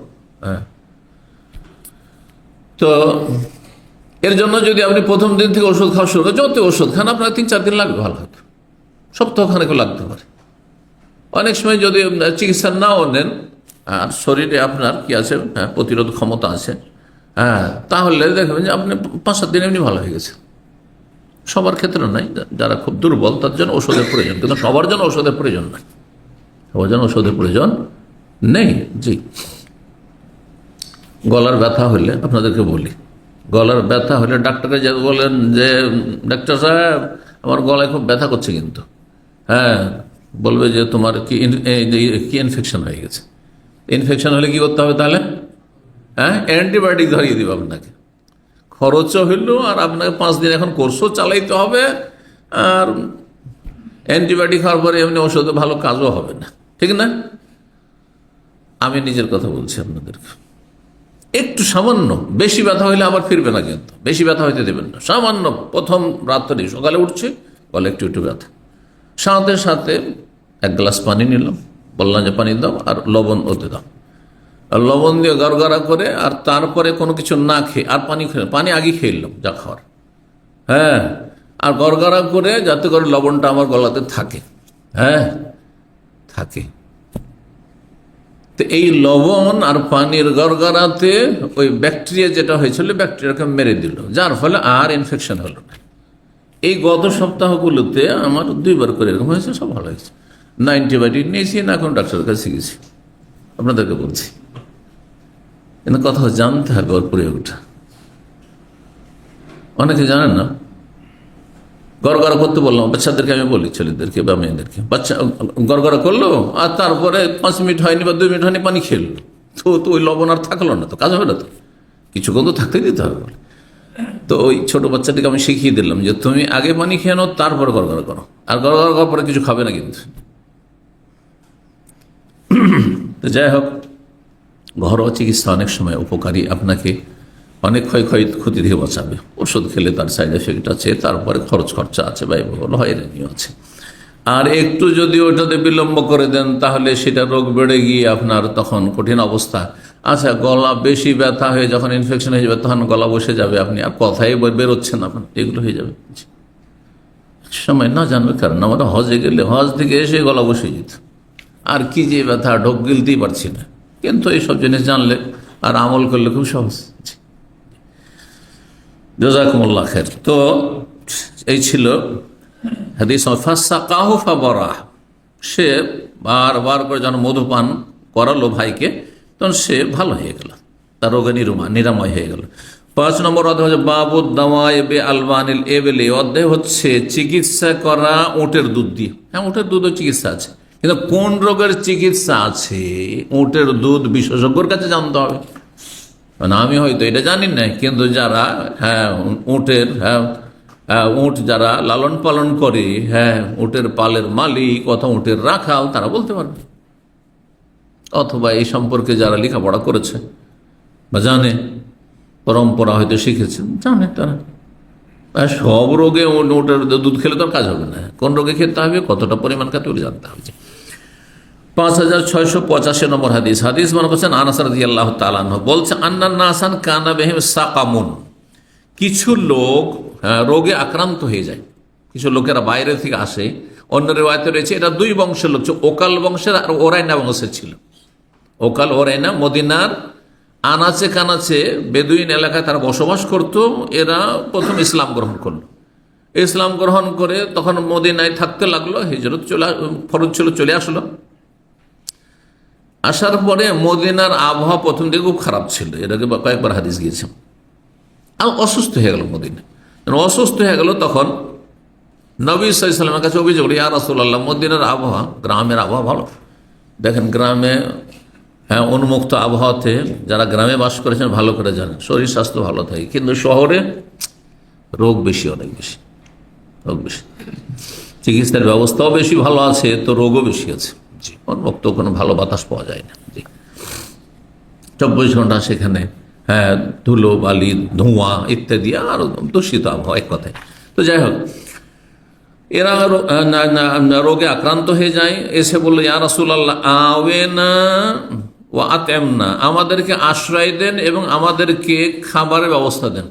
তো এর জন্য যদি আপনি প্রথম দিন থেকে ওষুধ খাওয়া শুরু করেন, যত ওষুধ খান, আপনার 3-4 দিন লাগবে ভালো হতো, সপ্তাহখানেকও লাগতে পারে। অনেক সময় যদি চিকিৎসা নাও নেন, আর শরীরে আপনার কি আছে, প্রতিরোধ ক্ষমতা আছে, তাহলে দেখবেন যে আপনি 5-7 দিন এমনি ভালো হয়ে গেছে। সবার ক্ষেত্রে নাই, যারা খুব দুর্বল তার জন্য ওষুধের প্রয়োজন, কিন্তু সবার জন্য ওষুধের প্রয়োজন নাই, সবার জন্য ওষুধের প্রয়োজন নেই। জি, গলার ব্যথা হলে আপনাদেরকে বলি, গলার ব্যথা হলে ডাক্তারকে যে বলেন যে ডাক্তার সাহেব আমার গলায় খুব ব্যথা করছে, কিন্তু হ্যাঁ, বলবে যে তোমার কি কি ইনফেকশন হয়ে গেছে। ইনফেকশন হলে কি করতে হবে তাহলে? হ্যাঁ, অ্যান্টিবায়োটিক ধরিয়ে দিবে আপনাকে, খরচও হইল, আর আপনাকে 5 দিন এখন কোর্সও চালাইতে হবে, আর অ্যান্টিবায়োটিক খাওয়ার পরে এমনি ওষুধে ভালো কাজও হবে না, ঠিক না? আমি নিজের কথা বলছি আপনাদেরকে। একটু সামান্য বেশি ব্যথা হইলে আবার ফিরবে না, কিন্তু বেশি ব্যথা হইতে দেবেন না। সামান্য প্রথম রাত্রে সকালে উঠছে বলে একটু একটু ব্যথা, সাথে সাথে 1 গ্লাস পানি নিলাম, বললাম যে পানি দাও আর লবণ ওতে দাও, আর লবণ দিয়ে গড়গড়া করে, আর তারপরে কোনো কিছু না খেয়ে, আর পানি আগে খেয়ে নিলাম যা খাওয়ার, হ্যাঁ, আর গড়গড়া করে যাতে করে লবণটা আমার গলাতে থাকে, হ্যাঁ থাকে। তো এই লবণ আর পানির গড়গড়াতে ওই ব্যাকটেরিয়া যেটা হয়েছিল ব্যাকটেরিয়াকে মেরে দিল, যার ফলে আর ইনফেকশন হলো না। এই গত সপ্তাহগুলোতে আমার 2 বার করে এরকম হয়েছে, সব ভালো হয়েছে। না অ্যান্টিবায়োটিক নিয়েছি, না কোনো ডাক্তারের কাছে গেছি, আপনাদেরকে বলছি। কিন্তু কথা জানতে হবে ওর প্রয়োগটা, অনেকে জানেন না। গড়গড়া করতে বললাম বাচ্চাদেরকে, আমি বলি ছেলেদেরকে বা মেয়েদেরকে, বাচ্চা গড়গড়া করলো আর তারপরে 5 মিনিট হয়নি বা 2 মিনিট হয়নি পানি খেলো, তো ওই লবণ আর থাকলো না, তো কাজ হবে না, তো কিছুক্ষণ তো থাকতেই দিতে হবে বলে। তো ওই ছোট বাচ্চাটিকে আমি শিখিয়ে দিলাম যে তুমি আগে পানি খেয়ে নাও, তারপরে গড়গড়া করো, আর গড়গড়া করার পরে কিছু খাবে না কিন্তু। তো যাই হোক, ঘরোয়া চিকিৎসা অনেক সময় উপকারী, আপনাকে অনেক ক্ষয়ক্ষতি থেকে বাঁচাবে। ওষুধ খেলে তার সাইড এফেক্ট আছে, তারপরে খরচা আছে, ব্যয়বহুল হয়রানিও আছে। আর একটু যদি ওটাতে বিলম্ব করে দেন তাহলে সেটা রোগ বেড়ে গিয়ে আপনার তখন কঠিন অবস্থা। আচ্ছা, গলা বেশি ব্যথা হয়ে যখন ইনফেকশন হয়ে যাবে তখন গলা বসে যাবে, আপনি আর কথাই বেরোচ্ছেন আপনার, এগুলো হয়ে যাবে। সময় না জানবে কারণ আমরা হজে গেলে হজ থেকে এসে গলা বসে যেত, আর কি যে ব্যথা, ঢোক গিলতেই পারছি না। কিন্তু এইসব জিনিস জানলে আর আমল করলে খুব সহজ। জাযাকুমুল্লাহ খাইর। তো এই ছিল হাদিস। ফাসাকাহু ফাবারাহ, সে বারবার করে যখন মধুপান করালো ভাইকে, তখন সে ভালো হয়ে গেল, তার রোগে নিরাময় হয়ে গেল। 5 নম্বর অধ্যায় হচ্ছে বাবু দাওয়ায়ে বে আলবানিল এবেলে, অধ্যায় হচ্ছে চিকিৎসা করা উটের দুধ দিয়ে। হ্যাঁ, উটের দুধও চিকিৎসা আছে, কিন্তু কোন রোগের চিকিৎসা আছে উটের দুধ বিশেষজ্ঞর কাছে জানতে হবে। মানে আমি হয়তো এটা জানি না, কিন্তু যারা উটের উট যারা লালন পালন করে, উটের পালের মালিক অথবা উটের রাখাল, তারা বলতে পারবে, অথবা এই সম্পর্কে যারা লেখাপড়া করেছে বা জানে, পরম্পরা হয়তো শিখেছেন, জানে তারা। সব রোগে উটের দুধ খেলে তো কাজ হবে না, কোন রোগে খেতে হবে, কতটা পরিমাণ খেতে হবে জানতে হবে। 5685 নম্বর হাদিস। হাদিস মানে করছেন আনাস রাদিয়াল্লাহু তাআলা আনহু বলছে, আন্নান নাসান কানা বিহিম সাকামুন, কিছু লোক রোগে আক্রান্ত হয়ে যায়। কিছু লোকেরা বাইরে থেকে আসে, অন্য রিওয়ায়াতে রয়েছে এটা 2 বংশের লোক, ওকাল বংশের আর ওরাইনা বংশের ছিল। ওকাল ওরাইনা মদিনার আনাচে কানাচে বেদুইন এলাকায় তারা বসবাস করত। এরা প্রথম ইসলাম গ্রহণ করলো, ইসলাম গ্রহণ করে তখন মদিনায় থাকতে লাগলো, হিজরত ফরজ ছিল, চলে আসলো। আসার পরে মদিনার আবহাওয়া প্রথম দিকে খুব খারাপ ছিল, এর আগে কয়েকবার হাদিস গিয়েছে। আর অসুস্থ হয়ে গেল মদিনা, অসুস্থ হয়ে গেল। তখন নবী সাল্লাল্লাহু আলাইহি ওয়াসাল্লামের কাছে অভিযোগ, ইয়া রাসূলুল্লাহ, মদিনার আবহাওয়া, গ্রামের আবহাওয়া ভালো, দেখেন গ্রামে উন্মুক্ত আবহাওয়াতে যারা গ্রামে বাস করেছেন ভালো করে জানেন শরীর স্বাস্থ্য ভালো থাকে, কিন্তু শহরে রোগ বেশি, অনেক বেশি রোগ বেশি, চিকিৎসার ব্যবস্থাও বেশি ভালো আছে, তো রোগও বেশি আছে। জি, উন্মুক্ত কোনো ভালো বাতাস পাওয়া যায় না। জি, 24 ঘন্টা সেখানে ধুলো বালি ধোঁয়া ইত্যাদি আর দূষিত আবহাওয়া, এক কথায়। তো যাই হোক, এরা রোগে আক্রান্ত হয়ে যায়, এসে বললো, ইয়া রাসূলুল্লাহ আওয়েনা ওয়া আতএমনা, আমাদেরকে আশ্রয় দেন এবং আমাদেরকে খাবারের ব্যবস্থা দেন।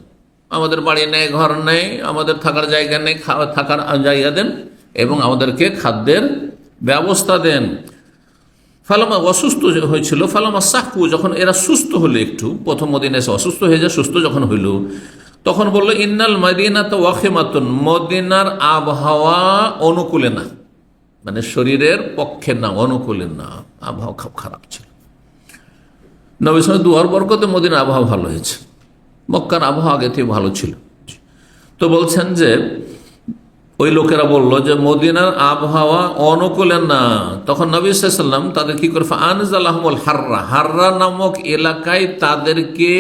আমাদের বাড়ি নেই, ঘর নেই, আমাদের থাকার জায়গা নেই, থাকার জায়গা দেন এবং আমাদেরকে খাদ্যের ব্যবস্থা দেন। ফালামা অসুস্থ হয়েছিল, ফালামা সাহু, যখন এরা সুস্থ হলো, একটু প্রথম মদিনা এসে অসুস্থ হয়ে যায়, সুস্থ যখন হইল তখন বললো, ইন্নাল মাদিনাতা ওয়াখিমাতুন, মদিনার আবহাওয়া অনুকূলে না, মানে শরীরের পক্ষে না, অনুকূলে না, আবহাওয়া খুব খারাপ ছিল। নবী সাল্লাল্লাহু আলাইহি ওয়াসাল্লাম দুয়ার বরকতে মদিনার আবহাওয়া ভালো হয়েছে, মক্কার আবহাওয়া আগে থেকে ভালো ছিল। তো বলছেন যে ওই লোকেরা বললো যে মদিনার আবহাওয়া অনুকূলে না। তখন নবী সাল্লাল্লাহু আলাইহি ওয়াসাল্লাম তাদের কি করে, আনজালাহুমুল হাররা, হাররা নামক এলাকায় তাদেরকে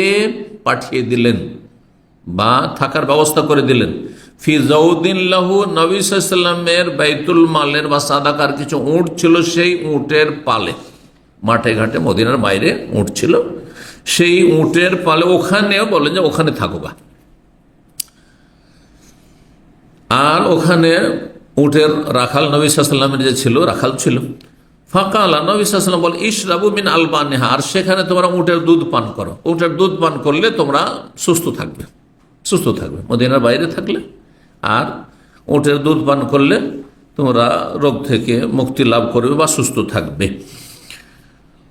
পাঠিয়ে দিলেন বা থাকার ব্যবস্থা করে দিলেন। ফি জাউদিন লাহু, নবী সাল্লাল্লাহু আলাইহি ওয়াসাল্লামের বাইতুল মালের বা সাদাকার কিছু উট ছিল, সেই উটের পালে, মাঠে ঘাটে মদিনার বাইরে উট ছিল, সেই উটের পালে ওখানেও বলেন যে ওখানে থাকোগা। আর ওখানে উটের রাখাল নবী সাল্লাল্লাহু আলাইহি ওয়াসাল্লামের যে ছিল, রাখাল ছিল। ফাকালা, নবী সাল্লাল্লাহু আলাইহি ওয়াসাল্লাম বল, ইশরাবু মিন আলবানিহা, আর সেখানে তোমরা উটের দুধ পান করো। উটের দুধ পান করলে তোমরা সুস্থ থাকবে, সুস্থ থাকবে মদিনার বাইরে থাকলে। আর উটের দুধ পান করলে তোমরা রোগ থেকে মুক্তি লাভ করবে বা সুস্থ থাকবে।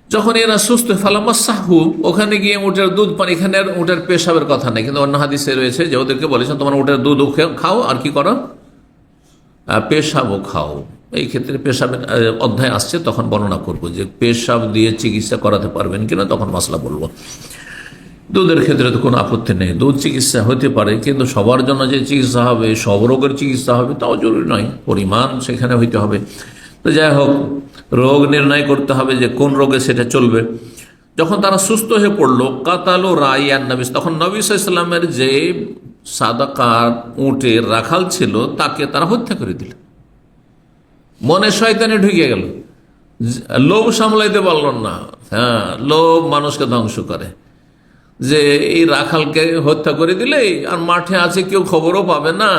যখন এরা সুস্থ, ফালাম্মা সাহু, ওখানে গিয়ে উটের দুধ পান, এখানে আর উটের পেশাবের কথা নেই, কিন্তু অন্য হাদিসে রয়েছে যে ওদেরকে বলেছেন তোমরা উটের দুধ খাও আর কি করো, পেশাবও খাও। এই ক্ষেত্রে পেশাবের অধ্যায় আসছে, তখন বর্ণনা করবো যে পেশাব দিয়ে চিকিৎসা করাতে পারবেন কিনা, তখন মাসলা বলবো। দুধের ক্ষেত্রে তো কোনো আপত্তি নেই, দুধ চিকিৎসা হতে পারে, কিন্তু সবার জন্য যে চিকিৎসা হবে, সব রোগের চিকিৎসা হবে তাও জরুরি নয়, পরিমাণ সেখানে হইতে হবে। তো যাই হোক, রোগ নির্ণয় করতে হবে যে কোন রোগে সেটা চলবে। যখন তারা সুস্থ হয়ে পড়লো, কাতালো রাইয়ান নবী, তখন নবী সাল্লাল্লাহু আলাইহি ওয়াসাল্লামের যে সাদাকার উটের রাখাল ছিল তাকে তারা হত্যা করে দিল। মনে শয়তানি ঢুকে গেল, লোভ সামলাইতে পারল না। হ্যাঁ, লোভ মানুষকে ধ্বংস করে। যে এই রাখালকে হত্যা করে দিলে আর মাঠে আছে কেউ খবরও পাবে না,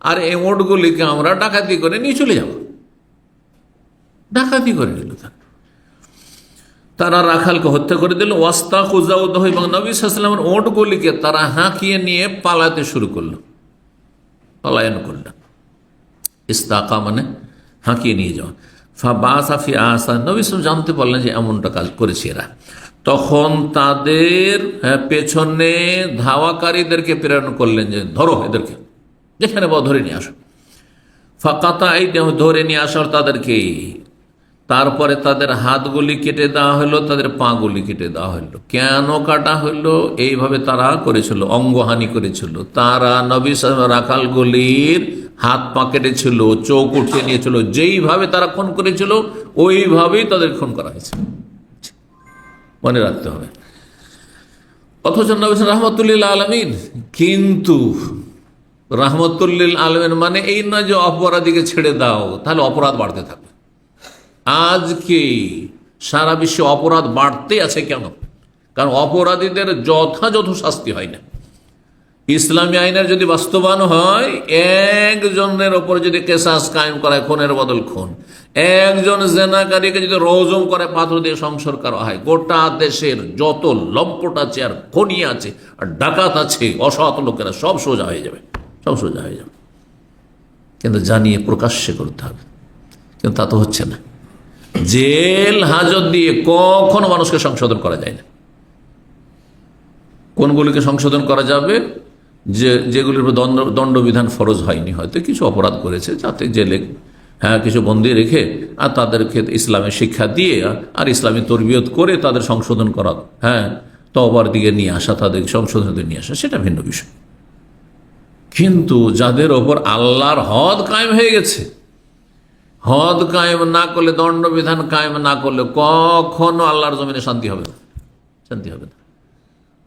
আর এই উটগুলিকে আমরা ডাকাতি করে নিয়ে চলে যাব। ডাকাতি করে দিল তারা, রাখালকে হত্যা করে দিল। ওয়াস্তা খুজাউদ্দাহ, এবং নবী সাল্লাল্লাহু আলাইহি ওয়াসাল্লামের উটগুলিকে তারা হাঁকিয়ে নিয়ে পালাতে শুরু করলো, পলায়ন করলো। ইস্তাকা মানে হাঁকিয়ে নিয়ে যাওয়া। ফাবাসাফি আসা, নবী সাল্লাল্লাহু জানতে পারলেন যে এমনটা কাজ করেছে এরা। তখন তাদের পেছনে ধাওয়াকারীদেরকে প্রেরণ করলেন যে ধরো এদেরকে, যেখানে ধরে নিয়ে আসো। ফাকাতা, এই ধরে নিয়ে আসার তাদেরকে, তারপরে তাদের হাতগুলি কেটে দেওয়া হলো, তাদের পাগুলি কেটে দেওয়া হলো। কেন কাটা হলো? এইভাবে তারা করেছিল, অঙ্গহানি করেছিল। তারা নবী রাখালগুলির হাত পা কেটেছিল, চোখ উঠিয়ে নিয়েছিল, যেইভাবে তারা খুন করেছিল ওইভাবেই তাদের খুন করা হয়েছে, মনে রাখতে হবে। অথচ নবী রাহমাতুল্লিল আলামিন, কিন্তু রাহমাতুল্লিল আলামিন মানে এই নয় যে অপরাধীকে ছেড়ে দাও, তাহলে অপরাধ বাড়তে থাকবে। আজকে সারা বিশ্বে অপরাধ বাড়তে আছে কেন? কারণ অপরাধীদের যথাযথ শাস্তি হয় না। ইসলামী আইনের যদি বাস্তবায়ন হয়, একজনের ওপর যদি কেসাস কায়েম করা, খুনের বদল খুন, একজন জেনাকারীকে যদি রজম করে পাথর দিয়ে সংসর্গ করা হয়, গোটা দেশের যত লম্পট আছে আর খনি আছে আর ডাকাত আছে, অসৎ লোকেরা সব সোজা হয়ে যাবে, সব সোজা হয়ে যাবে। কিন্তু জানিয়ে প্রকাশ্যে করতে হবে, কিন্তু তা তো হচ্ছে না। জেল হাজত দিয়ে কখনো মানুষকে সংশোধন করা যায় না। কোনগুলিকে সংশোধন করা যাবে? যেগুলির দণ্ডবিধান ফরজ হয়নি, হয়তো কিছু অপরাধ করেছে, যাতে জেলে কিছু বন্দী রেখে আর তাদেরকে ইসলামের শিক্ষা দিয়ে আর ইসলামী তরবিয়ত করে তাদের সংশোধন করা, তওবার দিকে নিয়ে আসা, তাদের সংশোধন দিকে নিয়ে আসা, সেটা ভিন্ন বিষয়। কিন্তু যাদের ওপর আল্লাহর হদ কায়েম হয়ে গেছে, হদ কায়েম না করলে, দণ্ডবিধান কায়েম না করলে কখনো আল্লাহর জমিনে শান্তি হবে না, শান্তি হবে না।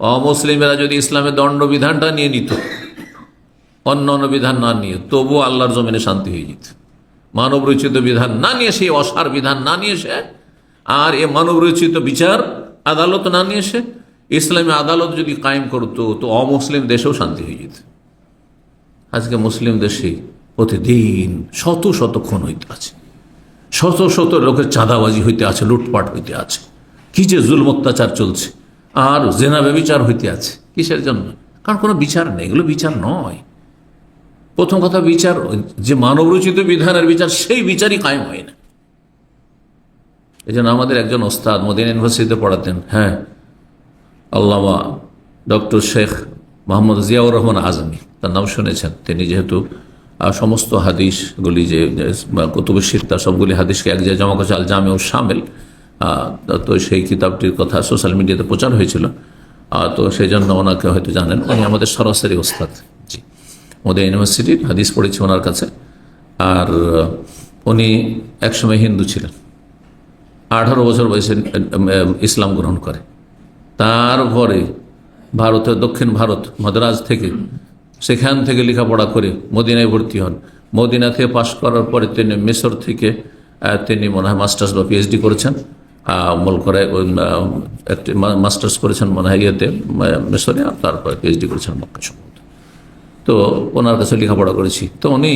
অমুসলিমেরা যদি ইসলামের দণ্ডবিধানটা নিয়ে নিত, অন্য অন্য বিধান না নিয়ে, তবু আল্লাহর জমিনে শান্তি হয়ে যেত। মানব রচিত বিধান না নিয়ে এসে, অসার বিধান না নিয়ে এসে, আর এ মানব রচিত বিচার আদালত না নিয়ে এসে ইসলামী আদালত যদি কায়েম করতো, তো অমুসলিম দেশেও শান্তি হয়ে যেত। আজকে মুসলিম দেশে প্রতিদিন শত শত খুন হইতে আছে, শত শত লোকের চাঁদাবাজি হইতে আছে, লুটপাট হইতে আছে, কি যে জুলম অত্যাচার চলছে, আর জেনা ব্যভিচার হইতে আছে। কিসের জন্য? কারণ কোনো বিচার নেই, এগুলো বিচার নয়। প্রথম কথা, বিচার যে মানবরচিত বিধানের বিচার, সেই বিচারই কায়েম হয় না। এই জন্য আমাদের একজন ওস্তাদ মদিনা ইউনিভার্সিটিতে পড়াতেন, আল্লামা ডক্টর শেখ মোহাম্মদ জিয়াউর রহমান আজমি, তার নাম শুনেছেন। তিনি যেহেতু সমস্ত হাদিসগুলি, যে কুতুবুস সিত্তা, সবগুলি হাদিসকে এক জায়গায় জমা করেছে, আল জামে ও শামিল, তো সেই কিতাবটির কথা সোশ্যাল মিডিয়াতে প্রচার হয়েছিল, তো সেই জন্য ওনাকে হয়তো জানেন। উনি আমাদের সরাসরি ওস্তাদ, জি, মদিনা ইউনিভার্সিটির হাদিস পড়েছি ওনার কাছে। আর উনি একসময় হিন্দু ছিলেন, 18 বছর বয়সে ইসলাম গ্রহণ করে। তারপরে ভারতের দক্ষিণ ভারত মাদ্রাজ থেকে, সেখান থেকে লেখাপড়া করে মদিনায় ভর্তি হন। মদিনা থেকে পাশ করার পরে তিনি মিশর থেকে তিনি মনে হয় মাস্টার্স বা পিএইচডি করেছেন, মলকরায় একটি মাস্টার্স করেছেন মনে হয় ইয়েতে মিশরে, আর তারপরে পিএইচডি করেছেন মক্কা সম্ভবত। তো ওনার কাছে লেখাপড়া করেছি। তো উনি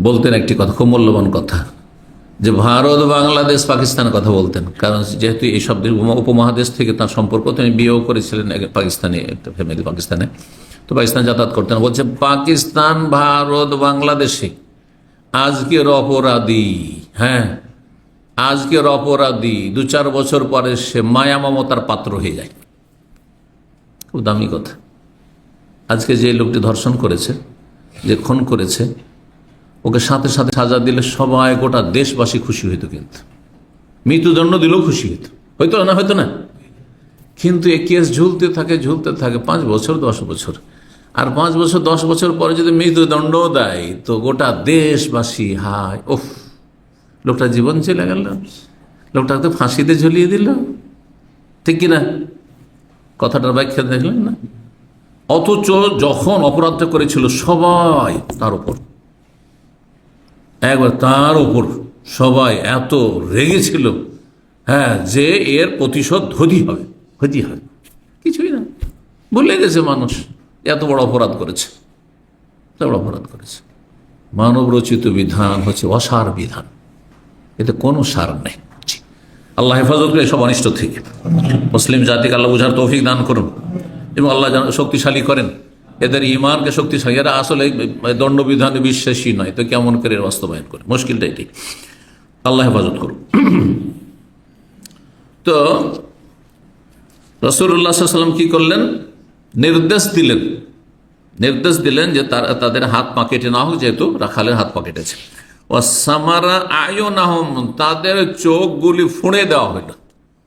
বলতেন একটি কথা, খুব মূল্যবান কথা, যে ভারত, বাংলাদেশ, পাকিস্তানের কথা বলতেন। কারণ যেহেতু এই সব উপমহাদেশ থেকে তার সম্পর্ক, তিনি বিয়েও করেছিলেন পাকিস্তানি একটা ফ্যামিলি পাকিস্তানে, তো পাকিস্তান যাতায়াত করতেন। বলছে পাকিস্তান, ভারত, বাংলাদেশে আজকের অপরাধী, হ্যাঁ আজকের অপরাধী 2-4 বছর পরে সে মায়া মমতার পাত্র হয়ে যায়। খুব দামি কথা। আজকে যে লোকটি ধর্ষণ করেছে, যে খুন করেছে, ওকে সাথে সাথে সাজা দিলে সবাই, গোটা দেশবাসী খুশি হইতো, কিন্তু মৃত্যুদণ্ড দিলেও খুশি হইতো, হয়তো না, হয়তো না। কিন্তু এই কেস ঝুলতে থাকে 5 বছর 10 বছর, আর 5 বছর 10 বছর পরে যদি মৃত্যুদণ্ড দেয়, তো গোটা দেশবাসী হায়, ওফ, লোকটার জীবন চলে গেল, লোকটাকে ফাঁসিতে ঝুলিয়ে দিল, ঠিক কিনা? কথাটার ব্যাখ্যা দেখলেন না? অথচ যখন অপরাধটা করেছিল সবাই তার উপর, একবার তার উপর সবাই এত রেগেছিল, হ্যাঁ, যে এর প্রতিশোধ হতেই হবে। কিছুই না, ভুলে গেছে মানুষ এত বড় অপরাধ করেছে, এত বড় অপরাধ করেছে। মানব রচিত বিধান হচ্ছে অসার বিধান, এতে কোনো সার নেই। আল্লাহ হেফাজত করে সব অনিষ্ট থেকে। মুসলিম জাতিকে আল্লাহ বুঝার তৌফিক দান করুন এবং আল্লাহ শক্তিশালী করেন, এদের ইমানকে শক্তিশালী। এরা আসলে দণ্ডবিধানে বিশ্বাসী নয়, তো কেমন করে বাস্তবায়ন করে? মুশকিলটা এটি। আল্লাহ হেফাজত করুন। তো রাসূলুল্লাহ সাল্লাল্লাহু আলাইহি ওয়াসাল্লাম কি করলেন? নির্দেশ দিলেন যে তাদের হাত পা কেটে না হোক, যেহেতু রাখালের হাত পা কেটেছে। ওয়াসামারা আয়ুনাহুম, তাদের চোখগুলি ফুঁড়ে দেওয়া হইল,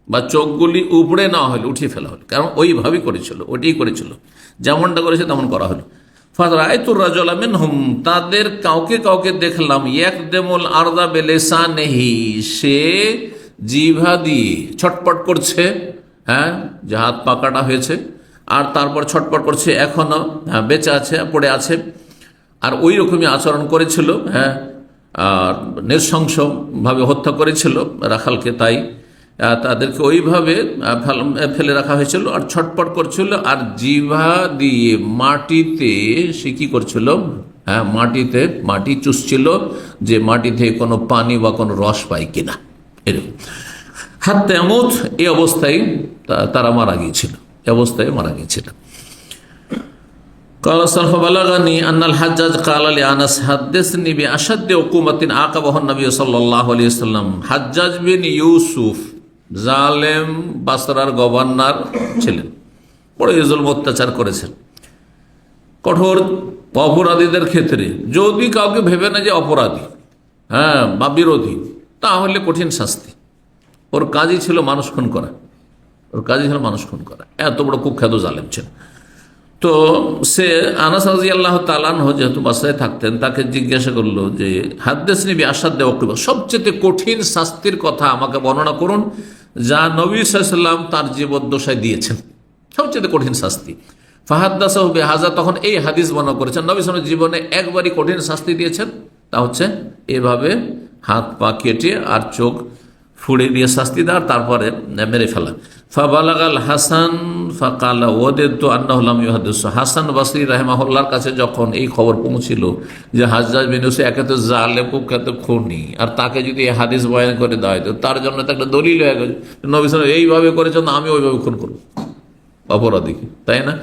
বা চোখগুলি উপড়ে নেওয়া হইল, উঠিয়ে ফেলা হলো। কারণ ওইভাবেই করেছিল, ওইটাই করেছিল, যেমনটা করেছে তেমন করা হলো। ফারাআইতুর রাজুলা মিনহুম, তাদের কাউকে কাউকে দেখলাম, ইয়াকদেমুল আরদা বিলিসানিহি, সে জিহ্বা দিয়ে ছটপট করছে, হ্যাঁ, যে হাত পা কাটা হয়েছে, আর তারপর ছটপট করছে, এখনো বেঁচে আছে, পড়ে আছে। আর ওই রকমই আচরণ করেছিল, হ্যাঁ, আর নৃশংসভাবে হত্যা করেছিল রাখালকে, তাই তাদেরকে ওইভাবে ফেলে রাখা হয়েছিল, আর ছটপট করছিল, আর জিহ্বা দিয়ে মাটিতে সে কি করছিল? হ্যাঁ, মাটি চুষছিল, যে মাটিতে কোনো পানি বা কোনো রস পায় কিনা, এরকম। হাত্তা ইয়ামুত, এই অবস্থায় তারা মারা গিয়েছিল, এই অবস্থায় মারা গিয়েছিল। قال سلف بلغني أن الحجاج قال لأنس حدثني بأشد عقوبة عاقبه النبي صلى الله عليه وسلم। হাজ্জাজ বিন ইউসুফ জালেম বাসরার গভর্নর ছিলেন, বড় জুলম অত্যাচার করেছেন কঠোর অপরাধীদের ক্ষেত্রে। যদি কাউকে ভেবে না যে অপরাধী, হ্যাঁ, বা বিরোধী, তাহলে কঠিন শাস্তি। ওর কাজই ছিল মানুষ খুন করা, এত বড় কুখ্যাত জালেম ছিল। তো সে আনাস রাদিয়াল্লাহু তাআলা আনহু যেহেতু বাসায় থাকতেন, তাকে জিজ্ঞাসা করলো যে হাদ্দাসনি বিআশাদ্দি উকুবা, সবচেয়ে কঠিন শাস্তির কথা আমাকে বর্ণনা করুন যা নবী সাল্লাল্লাহু আলাইহি ওয়াসাল্লাম তার জীবদ্দশায় দিয়েছেন, সবচেয়ে কঠিন শাস্তি। ফাহাদ্দাসাহু বিহাযা, তখন এই হাদিস বর্ণনা করেছেন নবী সাল্লাল্লাহু আলাইহি ওয়াসাল্লাম জীবনে একবারই কঠিন শাস্তি দিয়েছেন, তা হচ্ছে এভাবে হাত পা কেটে আর চোখ ফুড়ে দিয়ে শাস্তি দেওয়ার, তারপরে মেরে ফেলা। ফাবালাগাল হাসান ফাকালা ওয়াদাতু আন্নাহু লাম ইউহাদ্দিস। হাসান বসরি রাহিমাহুল্লাহর কাছে যখন এই খবর পৌঁছিল যে হাজ্জাজ বিন ইউসুফ একে তো জালেম, কুখ্যাত খুনি, আর তাকে যদি এই হাদিস বয়ান করে দেওয়া হয়, তো তার জন্য তো একটা দলিল হয়ে গেছে, নবী সাল্লাল্লাহু এইভাবে করেছেন, আমি ওইভাবে খুন করব অপরাধীকে, তাই না?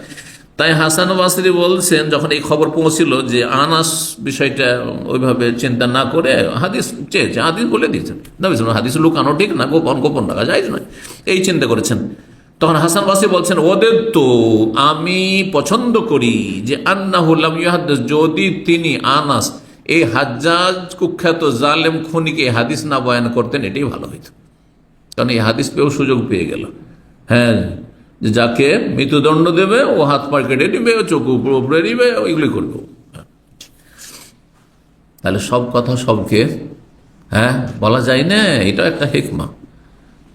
তাই হাসান বসরি বলছেন, যখন এই খবর পৌঁছিল যে আনাস বিষয়টা ওইভাবে চিন্তা না করে হাদিস চেয়েছে, হাদিস বলে দিয়েছেন নবী সাল্লাল্লাহু, হাদিস লুকানো ঠিক না, গোপন রাখা যায় নয়, এই চিন্তা করেছেন। তখন হাসান বসরি বলছেন, ওদের তো আমি পছন্দ করি যে আন্নাহু লাম ইউহাদ্দিস, যদি তিনি আনাস এই হাজ্জাজ কুখ্যাত জালেম খুনিকে হাদিস না বয়ান করতেন, এটাই ভালো হইত। কারণ এই হাদিস পেয়েও সুযোগ পেয়ে গেল, হ্যাঁ, যে যাকে মৃত্যুদণ্ড দেবে ও হাত পা কেটে নিবে, চোখ উপরে নিবে, ওইগুলি করবে। তাহলে সব কথা সবকে বলা যায় না, এটা একটা হিকমা।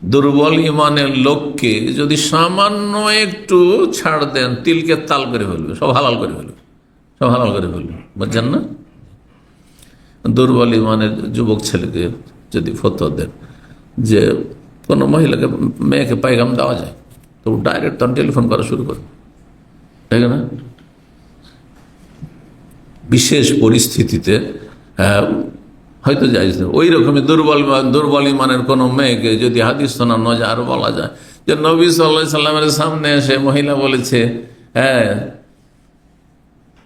দুর্বল ইমানের লোককে যদি সামান্য একটু ছাড় দেন, তিলকে তাল করে ফেলবে, সব হালাল করে ফেলবে, সব হালাল করে ফেলবে, বুঝছেন না? দুর্বল ইমানের যুবক ছেলেকে যদি ফতোয়া দেন যে কোনো মহিলাকে, মেয়েকে পায়গাম দেওয়া যায়, তো ডাইরেক্ট তখন টেলিফোন করা শুরু করে, তাই না? বিশেষ পরিস্থিতিতে হয়তো যাই, ওই রকমই দুর্বল ইমানের কোনো মেয়েকে যদি হাদিস শোনা নজা আরো বলা যায় যে নবী সাল্লাল্লাহু আলাইহি সাল্লামের সামনে এসে মহিলা বলেছে,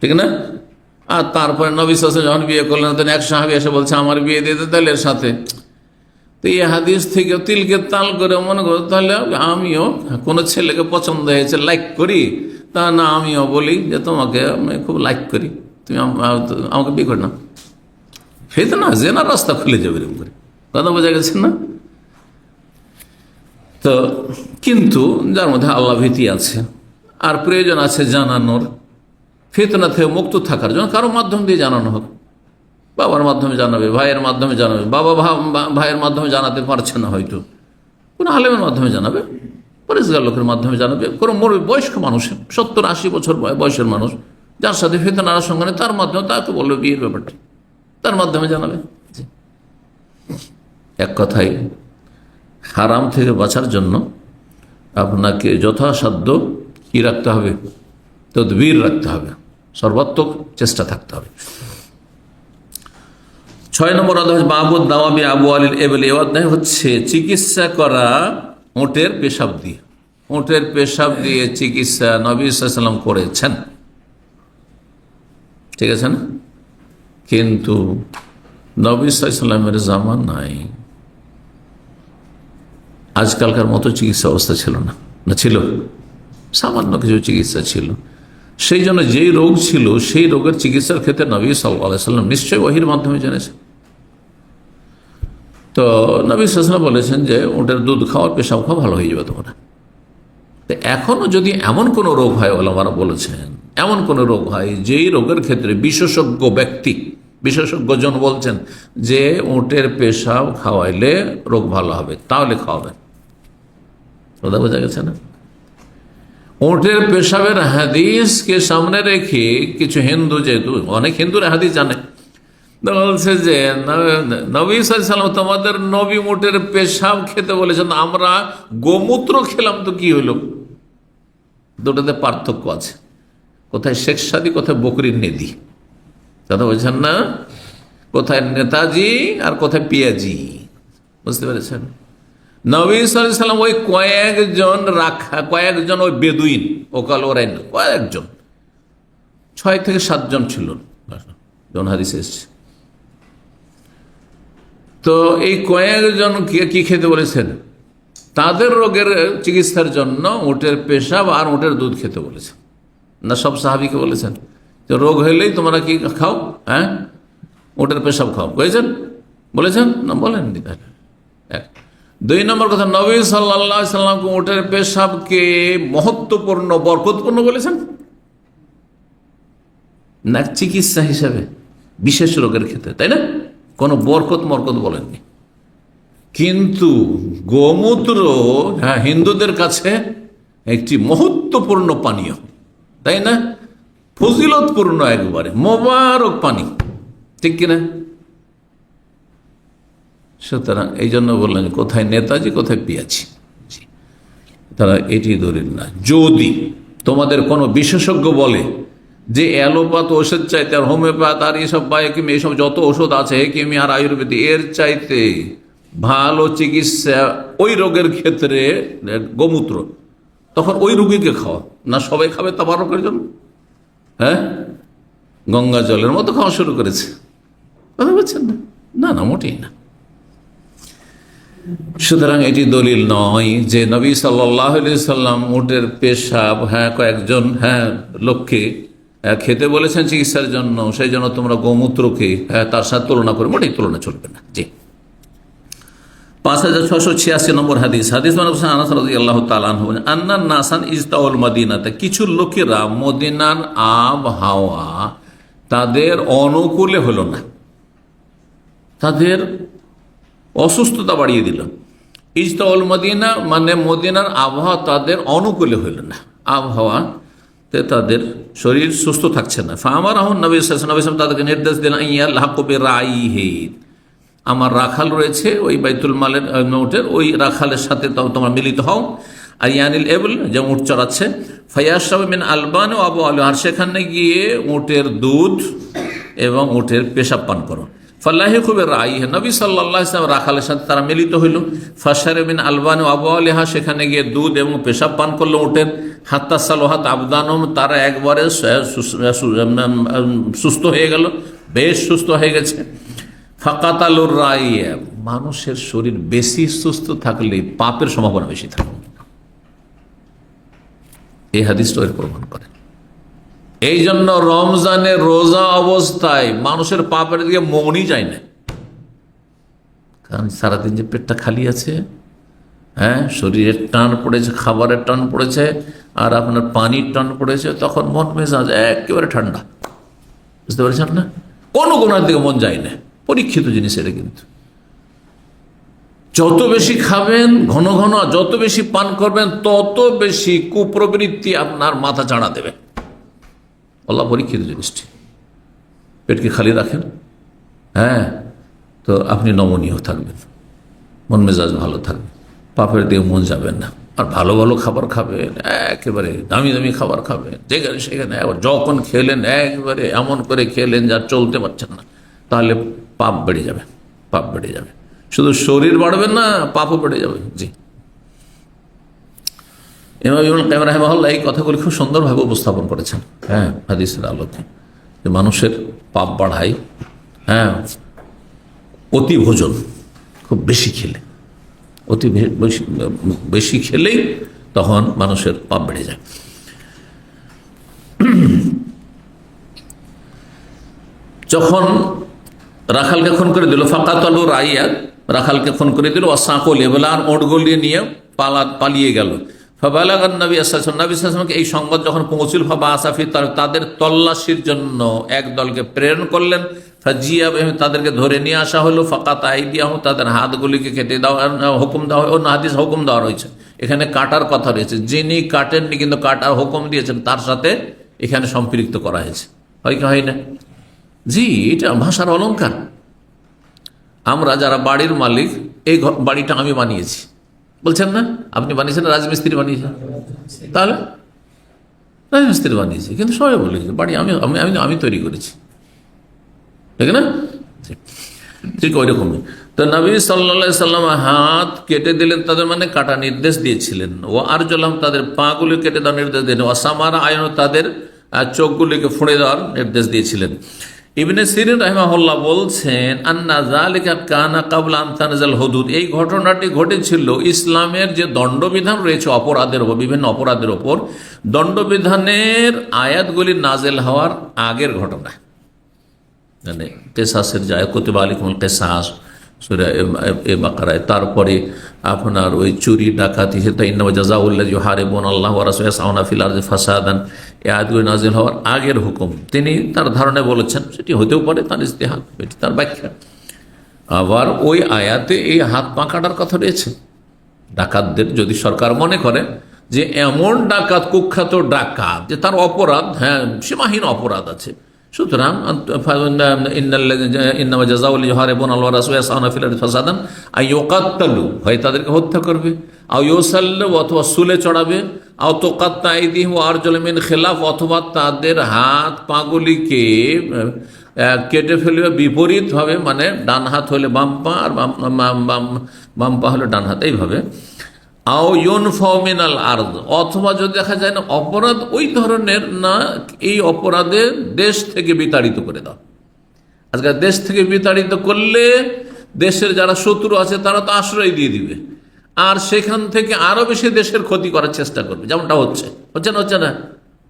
ঠিক না? আর তারপরে নবী সাল্লাল্লাহু আলাইহি ওয়াসাল্লাম যখন বিয়ে করলেন, তখন এক সাহাবী এসে বলছে আমার বিয়ে দিয়ে দিতে তাহলে এর সাথে। তো এই হাদিস থেকে তিলকে তাল করে মনে করো তাহলে আমিও কোনো ছেলেকে পছন্দ হয়েছে, লাইক করি, তা না আমিও বলি যে তোমাকে আমি খুব লাইক করি, তুমি আমাকে বিয়ে করে না, ফিতনা জেনার রাস্তা খুলে যাবে এরকম করে, কথা বোঝা গেছে না? তো কিন্তু যার মধ্যে আল্লাহ ভীতি আছে আর প্রয়োজন আছে জানানোর, ফিতনা থেকে মুক্ত থাকার জন্য কারো মাধ্যম দিয়ে জানানো হোক, বাবার মাধ্যমে জানাবে, ভাইয়ের মাধ্যমে জানাবে, বাবা ভাইয়ের মাধ্যমে জানাতে পারছে না, হয়তো কোনো আলেমের মাধ্যমে জানাবে, পরিষ্কার লোকের মাধ্যমে জানাবে, কোনো বয়স্ক মানুষ 70-80 বছর বয়সের মানুষ যার সাথে ফিতনার সঙ্গে নেই, তার মাধ্যমে তাকে বলবে বিয়ের ব্যাপারটা, তার মাধ্যমে জানাবে। এক কথায় হারাম থেকে বাঁচার জন্য আপনাকে যথাসাধ্য কি রাখতে হবে, তদবির রাখতে হবে, সর্বাত্মক চেষ্টা থাকতে হবে। 6 নম্বর অধ্যায় বাবুদ দাওয়াবি আবু আলিল এবেল। এই অধ্যায় হচ্ছে চিকিৎসা করা ওটের পেশাব দিয়ে। ওটের পেশাব দিয়ে চিকিৎসা নবী সাল্লাল্লাহু আলাইহি ওয়াসাল্লাম করেছেন, ঠিক আছে না? কিন্তু নবী সাল্লাল্লাহু আলাইহি ওয়াসাল্লামের জামানায় আজকালকার মতো চিকিৎসা অবস্থা ছিল না, না ছিল, সামান্য কিছু চিকিৎসা ছিল। সেই জন্য যেই রোগ ছিল সেই রোগের চিকিৎসার ক্ষেত্রে নবী সাল্লাল্লাহু আলাইহি ওয়াসাল্লাম নিশ্চয়ই ওহীর মাধ্যমে জেনেছেন। তো নবী সাল্লাল্লাহু আলাইহি ওয়াসাল্লাম বলেছেন যে ওটার দুধ খাওয়া, পেশাব খাওয়া, ভালো হয়ে যাবে তোমরা। তো এখনও যদি এমন কোনো রোগ হয়, ওলামারা বলেছেন এমন কোনো রোগ হয় যেই রোগের ক্ষেত্রে বিশেষজ্ঞ ব্যক্তি, বিশেষজ্ঞজন বলছেন যে ওটের পেশাব খাওয়াইলে রোগ ভালো হবে, তাহলে খাওয়াবেন। কথা বোঝা গেছে না? ওটের পেশাবের হাদিসকে সামনে রেখে কিছু হিন্দু, যেহেতু অনেক হিন্দুর হাদিস জানে, বলছে যে নবী সাল্লাল্লাহু আলাইহি ওয়াসাল্লাম তোমাদের নবী ওটের পেশাব খেতে বলেছেন, আমরা গোমূত্র খেলাম তো কি হলো? দুটোতে পার্থক্য আছে, কোথায় শেখ সাদি, কোথায় বকরির নেদি, কথা বলছেন না? কোথায় নেতাজি আর কোথায় পিয়াজি, বুঝতে পেরেছেন? নবী সাল্লাল্লাহু আলাইহি ওয়াসাল্লাম ওই কয়েকজন ওই বেদুইন, ওকাল ওরাইন কয়েকজন, 6 থেকে 7 জন ছিল জন হাদিসে এসেছে। তো এই কয়েকজন কি খেতে বলেছেন? তাদের রোগের চিকিৎসার জন্য উটের পেশাব আর উটের দুধ খেতে বলেছেন। না সব সাহাবীকে বলেছেন যে রোগ হইলেই তোমরা কি খাও? উটের পেশাব খাও, বলেছেন না? বলেননি। তাহলে 2 নম্বর কথা, নবী সাল্লাল্লাহু আলাইহি সাল্লামকে উটের পেশাবকে মহত্বপূর্ণ, বরকতপূর্ণ বলেছেন না চিকিৎসা হিসাবে বিশেষ রোগের ক্ষেত্রে, তাই না? কোনো বরকত বলেননি। কিন্তু গোমূত্র হিন্দুদের কাছে একটি মহত্বপূর্ণ পানীয়, তাই না? ফজিলতপূর্ণ, একবারে মোবারক পানি, ঠিক কিনা? সুতরাং এই জন্য বললেন কোথায় নেতাজি, কোথায় পিয়াজি, তারা এটি দলিল না। যদি তোমাদের কোনো বিশেষজ্ঞ বলে যে অ্যালোপ্যাথ ওষুধ চাইতে আর হোমিওপ্যাথ আর এইসব বায়োকেমি, এইসব যত ওষুধ আছে, হেকেমি আর আয়ুর্বেদ, এর চাইতে ভালো চিকিৎসা ওই রোগের ক্ষেত্রে গোমূত্র, তখন ওই রোগীকে খাওয়া না, সবাই খাবে তাবারকের জন্য, গঙ্গা জলের মতো খাওয়া শুরু করেছে, কথা বলছেন না? না, মোটেই না। সুতরাং এটি দলিল নয় যে নবী সাল্লাল্লাহু আলাইহি সাল্লাম উটের পেশাব কয়েকজন লোককে খেতে বলেছেন চিকিৎসার জন্য, সেই জন্য তোমরা গোমূত্রকে তার সাথে তুলনা করে, মোটেই তুলনা চলবে না। জি, 5686 নম্বর হাদিস। আনাস রাদিয়াল্লাহু তাআলা আনহু আন্নান নাসান ইজতাউল মদিনাতে, কিছু লোকেরা মদিনার আবহাওয়া তাদের অনুকূলে হলো না, তাদের অসুস্থতা বাড়িয়ে দিল। ইজতাউল মদিনা মানে মদিনার আবহাওয়া তাদের অনুকূলে হইল না, আবহাওয়াতে তাদের শরীর সুস্থ থাকছে না। ফামার আহমদ নবী সাল্লাল্লাহু তাদেরকে নির্দেশ দিলেন আমার রাখাল রয়েছে ওই বাইতুল মালের উটের, ওই রাখালের সাথে তোমরা মিলিত হও। আর ইয়ানিল এবল যে উট চড়াচ্ছে, ফায়াসাব মিন আলবান ও আবু আলু, আর সেখানে গিয়ে উটের দুধ এবং উটের পেশাব পান করো। ফাল্লাহি খুব রাই নবী সাল্লাল্লাহু আলাইহি ওয়াসাল্লাম রাখালের সাথে তারা মিলিত হইল। ফাশারে মিন আলবান ও আবু আলিহা, সেখানে গিয়ে দুধ এবং পেশাব পান করলো উটের। হাত্তা সালোহাত আবদানম, তারা একবারে সুস্থ হয়ে গেল, বেশ সুস্থ হয়ে গেছে। ফাকাতালুর রাইয়া, মানুষের শরীর বেশি সুস্থ থাকলে পাপের সম্ভাবনা বেশি থাকে, এই হাদিসটা এর প্রমাণ করে। এই জন্য রমজানে রোজা অবস্থায় মানুষের পাপের দিকে মনই যায় না, কারণ সারাদিন যে পেটটা খালি আছে, হ্যাঁ, শরীরের টান পড়েছে, খাবারের টান পড়েছে, আর আপনার পানির টান পড়েছে, তখন মন মেজাজ একেবারে ঠান্ডা। বুঝতে পারছেন না? কোনো গুনার দিকে মন যায় না, পরীক্ষিত জিনিস এটা। কিন্তু যত বেশি খাবেন, ঘন ঘন যত বেশি পান করবেন, তত বেশি কুপ্রবৃত্তি আপনার মাথা চাড়া দেবে। আল্লাহ পরীক্ষিত জিনিসটি। পেটকে খালি রাখেন, হ্যাঁ, তো আপনি নমনীয় থাকবেন, মন মেজাজ ভালো থাকবে, পাপের দিকে মন যাবেন না। আর ভালো ভালো খাবার খাবেন, একেবারে দামি দামি খাবার খাবেন, যেখানে সেখানে যখন খেলেন একবারে এমন করে খেলেন যা চলতে পারছেন না, তাহলে পাপ বেড়ে যাবে, পাপ বেড়ে যাবে। শুধু শরীর বাড়বে না, পাপও বেড়ে যাবে। জি, ইমাম ইবনুল কাইয়িম রাহিমাহুল্লাহ এই কথাগুলি খুব সুন্দরভাবে উপস্থাপন করেছেন, হ্যাঁ, হাদিসের আলোকে, যে মানুষের পাপ বাড়ায়, হ্যাঁ, অতি ভোজন, খুব বেশি খেলে, অতি বেশি খেলেই তখন মানুষের পাপ বেড়ে যায়। যখন রাখালকে খুন করে দিল, ফাকাতালু রাইয়া, রাখালকে খুন করে দিল, ওয়াসাকুল এবলার ওটগুলি নিয়ে পালিয়ে গেল। ফাবালাগান নবী সাল্লাল্লাহু আলাইহি ওয়াসাল্লামকে এই সংবাদ যখন পৌঁছিল, ফাবা আসাফি, তাদের তল্লাশির জন্য এক দলকে প্রেরণ করলেন। ফাজিয়া, তাদেরকে ধরে নিয়ে আসা হলো। ফাকাত আইদিয়াহু, তাদের হাতগুলিকে কেটে দেওয়া হুকুম দেওয়া, অন্য হাদিস হুকুম দেওয়া রয়েছে, এখানে কাটার কথা রয়েছে। যিনি কাটেননি কিন্তু কাটার হুকুম দিয়েছেন, তার সাথে এখানে সম্পৃক্ত করা হয়েছে। হয় কি হয় না? জি, এটা ভাষার অলংকার। আমরা যারা বাড়ির মালিক, এই বাড়িটা আমি বানিয়েছি বলছেন না, আপনি বানিয়েছেন, রাজমিস্ত্রি বানিয়েছেন, তাহলে রাজমিস্ত্রি বানিয়েছি, কিন্তু সবাই বলে বাড়ি আমি আমি আমি তৈরি করেছি, ঠিক না? ঠিক ওই রকমই। তো নবী সাল্লাল্লাহু আলাইহি সাল্লাম হাত কেটে দিলেন তাদের, মানে কাটা নির্দেশ দিয়েছিলেন। ও আরজুলাহুম, তাদের পাগুলি কেটে দেওয়ার নির্দেশ দিলেন। ও সামারা আয়ন, তাদের চোখগুলিকে ফুঁড়ে দেওয়ার নির্দেশ দিয়েছিলেন। ইবনে সিরিন রাহিমাহুল্লাহ বলছেন, আন্না যালিকা কানা ক্বাবলা আন তানজাল হুদুদ, এই ঘটনাটি ঘটেছিল ইসলামের যে দণ্ডবিধান রয়েছে অপরাধের ওপর, বিভিন্ন অপরাধের ওপর দণ্ডবিধানের আয়াতগুলি নাজেল হওয়ার আগের ঘটনা। মানে কেসাসের যায়, কুতিবা আলাইকুমুল কিসাস সূরা এ বাকারায়, তারপরে আপনার ওই চুরি ডাকাতি, ইন্নামা জাযাউল্লাযী ইউহারিবুনা আল্লাহ ওয়া রাসূলাহু ইয়াসআউনা ফিল আরদি ফাসাদান, এই আয়াতগুলি নাযিল হওয়ার আগের হুকুম তিনি তার ধারণায় বলেছেন, সেটি হতেও পারে তার ইজতিহাদ, এটি তার ব্যাখ্যা। আবার ওই আয়াতে এই হাত পা কাটার কথা রয়েছে। ডাকাতদের যদি সরকার মনে করে যে এমন ডাকাত, কুখ্যাত ডাকাত, যে তার অপরাধ, হ্যাঁ, সীমাহীন অপরাধ আছে, সুতরাং ইন্নামা জাযাউল ইউহারিবুনা আল্লাহ ওয়া রাসূলাহু ইয়াসআউনা ফিল আরদি ফাসাদান আন ইউকাত্তালু, হয় তাদেরকে হত্যা করবে, আও ইউসাল্লু, অথবা সুলে চড়াবে, আও তুকাত্তা আইদিহিম ওয়া আরজুলুহুম মিন খিলাফ, অথবা তাদের হাত পাগুলিকে কেটে ফেলবে বিপরীতভাবে, মানে ডান হাত হলে বাম পা, আর বাম পা হলে ডান হাত, এইভাবে। আও ইউনফাউ মিনাল আরদ, অথবা যদি দেখা যায় না অপরাধ ওই ধরনের না, এই অপরাধে দেশ থেকে বিতাড়িত করে দাও। আজকাল দেশ থেকে বিতাড়িত করলে দেশের যারা শত্রু আছে তারা তো আশ্রয় দিয়ে দিবে, আর সেখান থেকে আরো বেশি দেশের ক্ষতি করার চেষ্টা করবে, যেমনটা হচ্ছে না,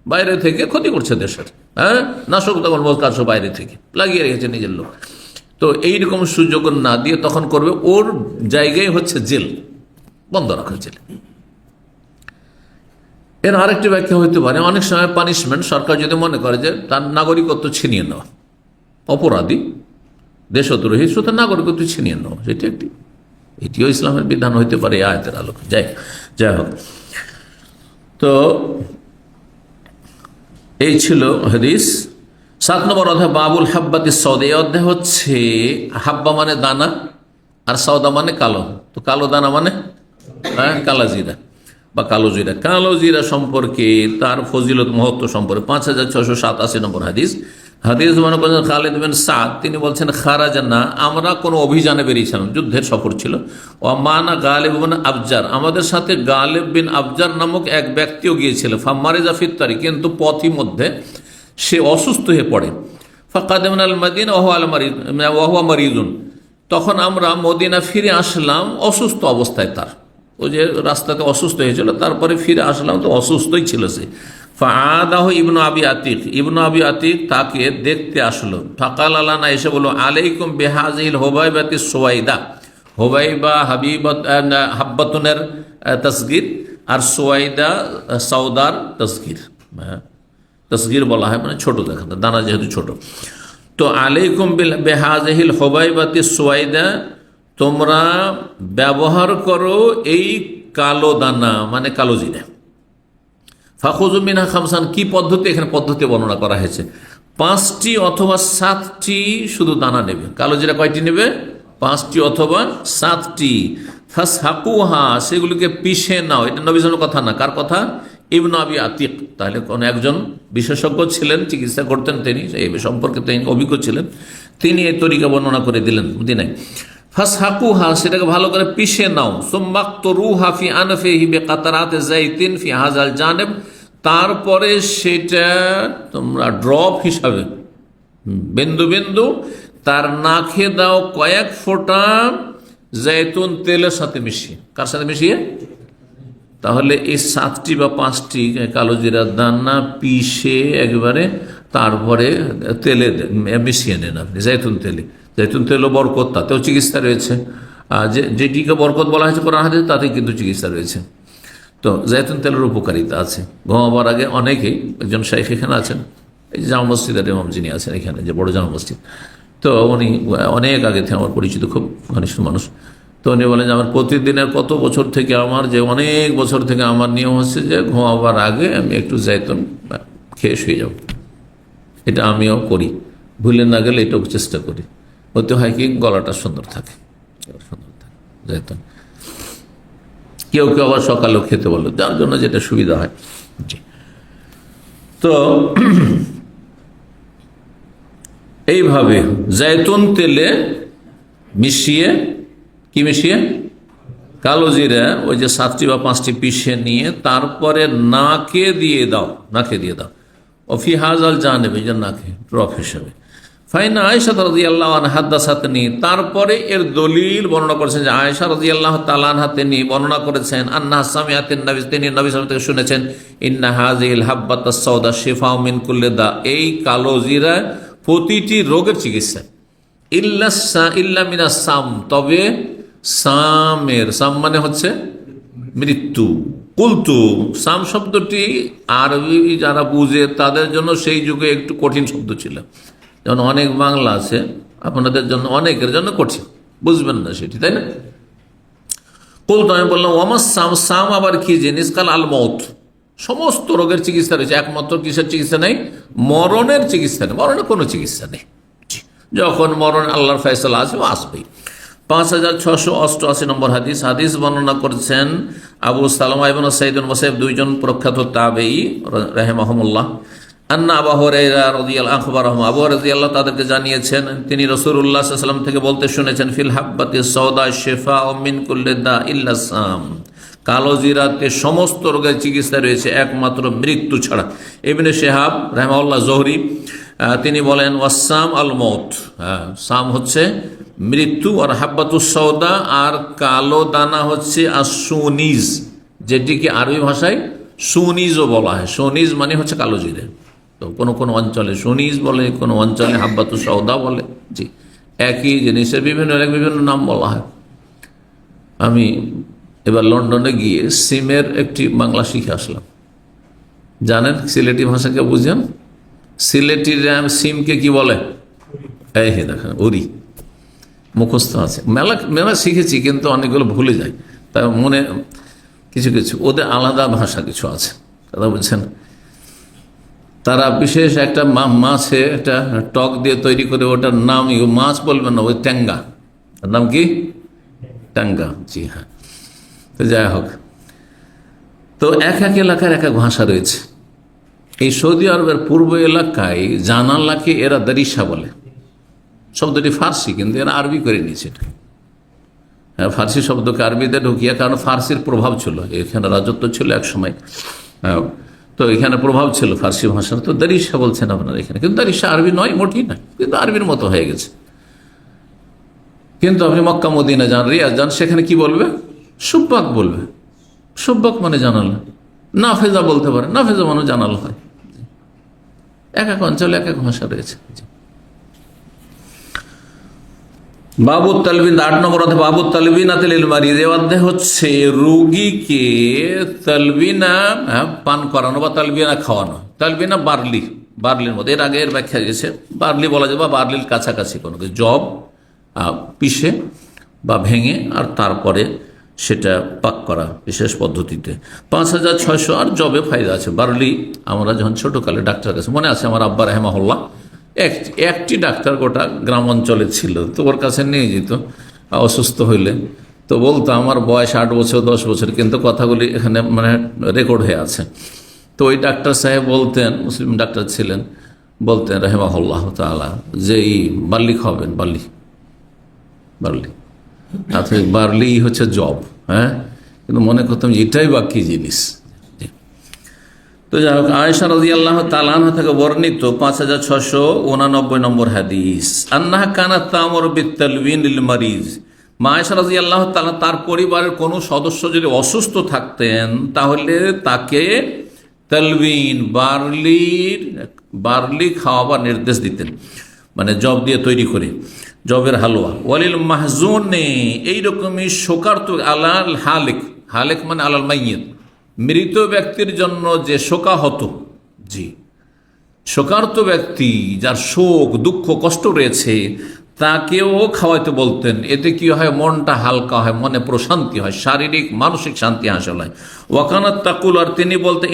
বাইরে থেকে ক্ষতি করছে দেশের, হ্যাঁ, নাশক তখন কাজ বাইরে থেকে লাগিয়ে রেখেছে নিজের লোক। তো এইরকম সুযোগ না দিয়ে তখন করবে, ওর জায়গায় হচ্ছে জেল, বন্ধ রাখা জেলে। এর আরেকটি ব্যাখ্যা হইতে পারে, অনেক সময় পানিশমেন্ট সরকার যদি মনে করে যে তার নাগরিকত্ব ছিনিয়ে নেওয়া, অপরাধী দেশদ্রোহী, সুতরাং নাগরিকত্ব ছিনিয়ে নাও, সেটি এটিও ইসলামের বিধান হইতে পারে এই আয়াতের আলোকে। যাই হোক, তো এই ছিল হাদিস। 7 নম্বর অধ্যায় বাবুল হাব্বাতি সৌদা। এই অধ্যায় হচ্ছে হাব্বা মানে দানা আর সৌদা মানে কালো। তো কালো দানা মানে কালা জিরা বা কালো জিরা। কালো জিরা সম্পর্কে, তার ফজিলত মহত্ব সম্পর্কে 5687 নম্বর হাদিস মনে করেন খালিদ বিন সাদ, তিনি বলছেন খারাজান্না, আমরা কোনো অভিযানে বেরিয়েছিলাম, যুদ্ধের সফর ছিল। ও মানা গালিব বিন আবজার, আমাদের সাথে গালিব বিন আবজার নামক এক ব্যক্তিও গিয়েছিল। ফামারিজা ফিত্তারি, কিন্তু পথি মধ্যে সে অসুস্থ হয়ে পড়ে। ফাকাদিমনা আল মাদিনা ওয়া হুয়া মারিজুন, তখন আমরা মদিনা ফিরে আসলাম অসুস্থ অবস্থায়। তার ওই যে রাস্তাতে অসুস্থ হয়েছিল, তারপরে ফিরে আসলাম তো অসুস্থই ছিল সে। ফাআদাহ ইবনু আবি আতিক তাকে দেখতে আসলো। ফাকাল আলানা, এসে বলল আলাইকুম বিহাযিল হুবাইবাতি সুওয়াইদা। হুবাইবা হাব্বাতুনের তাসগীর, আর সুওয়াইদা সওদার তাসগীর। তাসগীর বলা হয় মানে ছোট দেখানো, দানা যেহেতু ছোট। তো আলাইকুম বিহাযিল হুবাইবাতি সুওয়াইদা, তোমরা ব্যবহার করো এই কালো দানা মানে কালো জিরা। ফাখুযু মিনহা খামসান, কি পদ্ধতি, এখানে পদ্ধতি বর্ণনা করা হয়েছে। 5টি অথবা 7টি শুধু দানা নেবে। কালো জিরা কয়টি নেবে? 5টি অথবা 7টি। ফাসহাকুহা, সেগুলিকে পিষে নাও। এটা নবী সাল্লাল্লাহু আলাইহি ওয়াসাল্লামের কথা না, কার কথা? ইবনু আবি আতিক। তাহলে কোন একজন বিশেষজ্ঞ ছিলেন, চিকিৎসা করতেন, তিনি এই সম্পর্কে তিনি অভিজ্ঞ ছিলেন, তিনি এই তরিকা বর্ণনা করে দিলেন মদিনায়। ফাসহাকুহা, সেটাকে ভালো করে পিষে নাও। সুম্মাকতুরুহা ফি আনফিহি বিকাতারাতি যাইতিন ফি হাযাল জানিব, তারপরে সেটা তোমরা ড্রপ হিসাবে বিন্দু বিন্দু তার নাকে দাও কয়েক ফোঁটা জৈতুন তেলের সাথে মিশিয়ে। কার সাথে মিশিয়ে? তাহলে এই 7টি বা 5টি কালো জিরার দানা পিষে একবারে তারপরে তেলে মিশিয়ে নেন আপনি, জৈতুন তেলে। জৈতুন তেলও বরকত, তাতেও চিকিৎসা রয়েছে। যেটিকে বরকত বলা হয়েছে কোরআন হাদিসে, তাতে কিন্তু চিকিৎসা রয়েছে। তো জৈতুন তেলের উপকারিতা আছে। ঘুমাবার আগে অনেকেই, একজন শাইখ এখানে আছেন, এই জামা মসজিদের ইমাম যিনি আছেন এখানে, যে বড় জামা মসজিদ, তো উনি অনেক আগে থেকে আমার পরিচিত, খুব ঘনিষ্ঠ মানুষ। তো উনি বলেন যে আমার প্রতিদিনের কত বছর থেকে, আমার যে অনেক বছর থেকে আমার নিয়ম হচ্ছে যে ঘুমাবার আগে আমি একটু জৈতুন খেয়ে শুয়ে যাব। এটা আমিও করি, ভুলে না গেলে এটাও চেষ্টা করি। হতে হয় কি, গলাটা সুন্দর থাকে, জৈতুন। কেউ কেউ আবার সকালেও খেতে বলে, যার জন্য যেটা সুবিধা হয়। তো এইভাবে জৈতুন তেলে মিশিয়ে, কি মিশিয়ে? কালো জিরা, ওই যে 7টি বা 5টি পিষে নিয়ে তারপরে নাকে দিয়ে দাও। ফি হাযাল জানিব, এই যে নাকে ড্রপ হিসেবে। ফাইনা আয়েশা রাদিয়াল্লাহু আনহা হাদাসাতনি, তারপরে এর দলিল বর্ণনা করেছেন যে আয়েশা রাদিয়াল্লাহু তাআলা আনহা তিনি বর্ণনা করেছেন, আন্নাহা সামিআতিন নবী, তিনি নবী সাল্লাল্লাহু আলাইহি ওয়াসাল্লাম থেকে শুনেছেন, ইন্না হাযিহিল হাব্বাতাস সাওদা শিফাউ মিন কুল্লি দা, এই কালো জিরা প্রতিটি রোগের চিকিৎসা। ইল্লা মিনাস সাম, তবে সাম মানে হচ্ছে মৃত্যু। কুলতু, সাম শব্দটি আরবি যারা বুঝে তাদের জন্য সেই যুগে একটু কঠিন শব্দ ছিল। যেমন অনেক বাংলা আছে আপনাদের জন্য, অনেকের জন্য কঠিন, বুঝবেন না সেটি, তাই না? কুলতু, আমি বললাম ওয়ামাস সাম, সাম আবার কি জিনিস? কাল আল মউত, সমস্ত রোগের চিকিৎসা রয়েছে, একমাত্র কিসের চিকিৎসা নেই? মরণের চিকিৎসা নেই। মরণের কোনো চিকিৎসা নেই। যখন মরণ আল্লাহর ফয়সালা আছে, ও আসবেই। 5688 নম্বর হাদিস বর্ণনা করেছেন আবু সালামা ইবনে সাঈদ ইবনে মুসাইয়্যিব, দুইজন প্রখ্যাত তাবেঈ রাহিমাহুমুল্লাহ। আন্না আবু হুরায়রা রাদিয়াল্লাহু আনহু আবু হুরায়রা রাদিয়াল্লাহু তাদেরকে জানিয়েছেন, তিনি রাসূলুল্লাহ সাল্লাল্লাহু আলাইহি ওয়াসাল্লাম থেকে বলতে শুনেছেন, ফিল হাব্বাতিস সাওদা শিফাউ মিন কুল্লি দা ইল্লা সাম, কালো জিরাতে সমস্ত রোগের চিকিৎসা রয়েছে একমাত্র মৃত্যু ছাড়া। ইবনে শিহাব রাহিমাহুল্লাহ জোহরি তিনি বলেন, ওয়াসাম আল মউত, সাম হচ্ছে মৃত্যু, আর হাব্বাতুস সাওদা আর কালো দানা হচ্ছে আসুনিজ, যেটিকে আরবি ভাষায় সুনিজও বলা হয়। সুনিজ মানে হচ্ছে কালো জিরে। তো কোনো কোনো অঞ্চলে সুনিজ বলে, কোনো অঞ্চলে হাব্বাতুস সাওদা বলে। জি, একই জিনিসের বিভিন্ন নাম বলা হয়। আমি এবার লন্ডনে গিয়ে সিমের একটি বাংলা শিখে আসলাম। জানেন সিলেটি ভাষাকে বুঝেন? সিলেটিরা সিমকে কি বলে? এই দেখেন, উরি। মুখস্থ আছে, মেলা মেলা শিখেছি, কিন্তু অনেকগুলো ভুলে যাই। তাই মনে কিছু কিছু ওদের আলাদা ভাষা কিছু আছে, কথা বলছেন। তারা বিশেষ একটা মাছে একটা টক দিয়ে তৈরি করে, ওটার নাম মাছ বলবেন না, ওই ট্যাঙ্গা, ওর নাম কি ট্যাঙ্গা, জি হ্যাঁ। তো যাই হোক, তো এক এক এলাকার এক এক ভাষা রয়েছে। এই সৌদি আরবের পূর্ব এলাকায় জানালাকে এরা দারিসা বলে, শব্দটি ফার্সি, কিন্তু এরা আরবি করে নিয়েছে এটা। হ্যাঁ, ফার্সি শব্দকে আরবিতে ঢুকিয়ে, কারণ ফার্সির প্রভাব ছিল, এখানে রাজত্ব ছিল এক সময়, তো এখানে প্রভাব ছিল ফার্সি ভাষার। তো দারিসা বলছেন আপনারা এখানে, কিন্তু দারিসা আরবি নয়, মোটেই নয়, কিন্তু আরবির মতো হয়ে গেছে। কিন্তু আপনি মক্কা মদিনা যান, রিয়াজ যান, সেখানে কি বলবে? সুব্বাক বলবে। সুব্বাক মানে জানালা। নাফেজা বলতে পারে, নাফেজা মানে জানাল হয়। এক এক অঞ্চলে এক এক ভাষা রয়েছে। বাবু তালবিন, 8 নম্বর অধ্যায়, বাবু তালবিনা তেল মারিজ। এ অধ্যায় হচ্ছে রোগীকে তালবিনা পান করানো বা তালবিনা খাওয়ানো। তালবিনা বার্লির মধ্যে, এর আগে এর ব্যাখ্যা দিয়েছে, বার্লি বলা যায় বা বার্লির কাছাকাছি কোনো কিছু, জব পিষে বা ভেঙে আর তারপরে সেটা পাক করা বিশেষ পদ্ধতিতে। 5600 আর জবে ফায়দা আছে। বার্লি আমরা যখন ছোটকালে ডাক্তার কাছে, মনে আছে আমার আব্বা রাহেমাহুল্লাহ, একটি ডাক্তার গোটা গ্রাম অঞ্চলে ছিল, তো ওর কাছে নিয়ে যেত অসুস্থ হইলে। তো বলতো, আমার বয়স 8 বছর 10 বছর, কিন্তু কথাগুলি এখানে মানে রেকর্ড হয়ে আছে। তো ওই ডাক্তার সাহেব বলতেন, মুসলিম ডাক্তার ছিলেন, বলতেন রাহেমাহুল্লাহ তাআলা যে এই বার্লি খাবেন, বার্লি আচ্ছা, বার্লি হচ্ছে জব, হ্যাঁ, কিন্তু মনে করতাম এটাই বা কি জিনিস। তো যাই হোক, আয়েশা রাদিয়াল্লাহু তাআলা আনহা থেকে বর্ণিত 5689 নম্বর হাদিস, আন্নাহা কানাত তা'মুরু বিত-তালবিনিল মারিজ। মা আয়েশা রাদিয়াল্লাহু তাআলা তার পরিবারের কোনো সদস্য যদি অসুস্থ থাকতেন, তাহলে তাকে তালবিন, বার্লি খাওয়াবার নির্দেশ দিতেন, মানে জব দিয়ে তৈরি করে, জবের হালুয়া। ওয়ালিল মাহজুনে, এইরকমই শোকার্ত, আলাল হালেক মানে আলাল মাইয়িত, মৃত ব্যক্তির জন্য যে শোকা হতো, জি, শোকার্ত ব্যক্তি যার শোক দুঃখ কষ্ট রয়েছে, তাকেও খাওয়াইতে বলতেন। এতে কি হয়? মনটা হালকা হয়, মনে প্রশান্তি হয়, শারীরিক মানসিক শান্তি হাসিল হয়। ওয়াকানাত তাকুল, আর তিনি বলতে,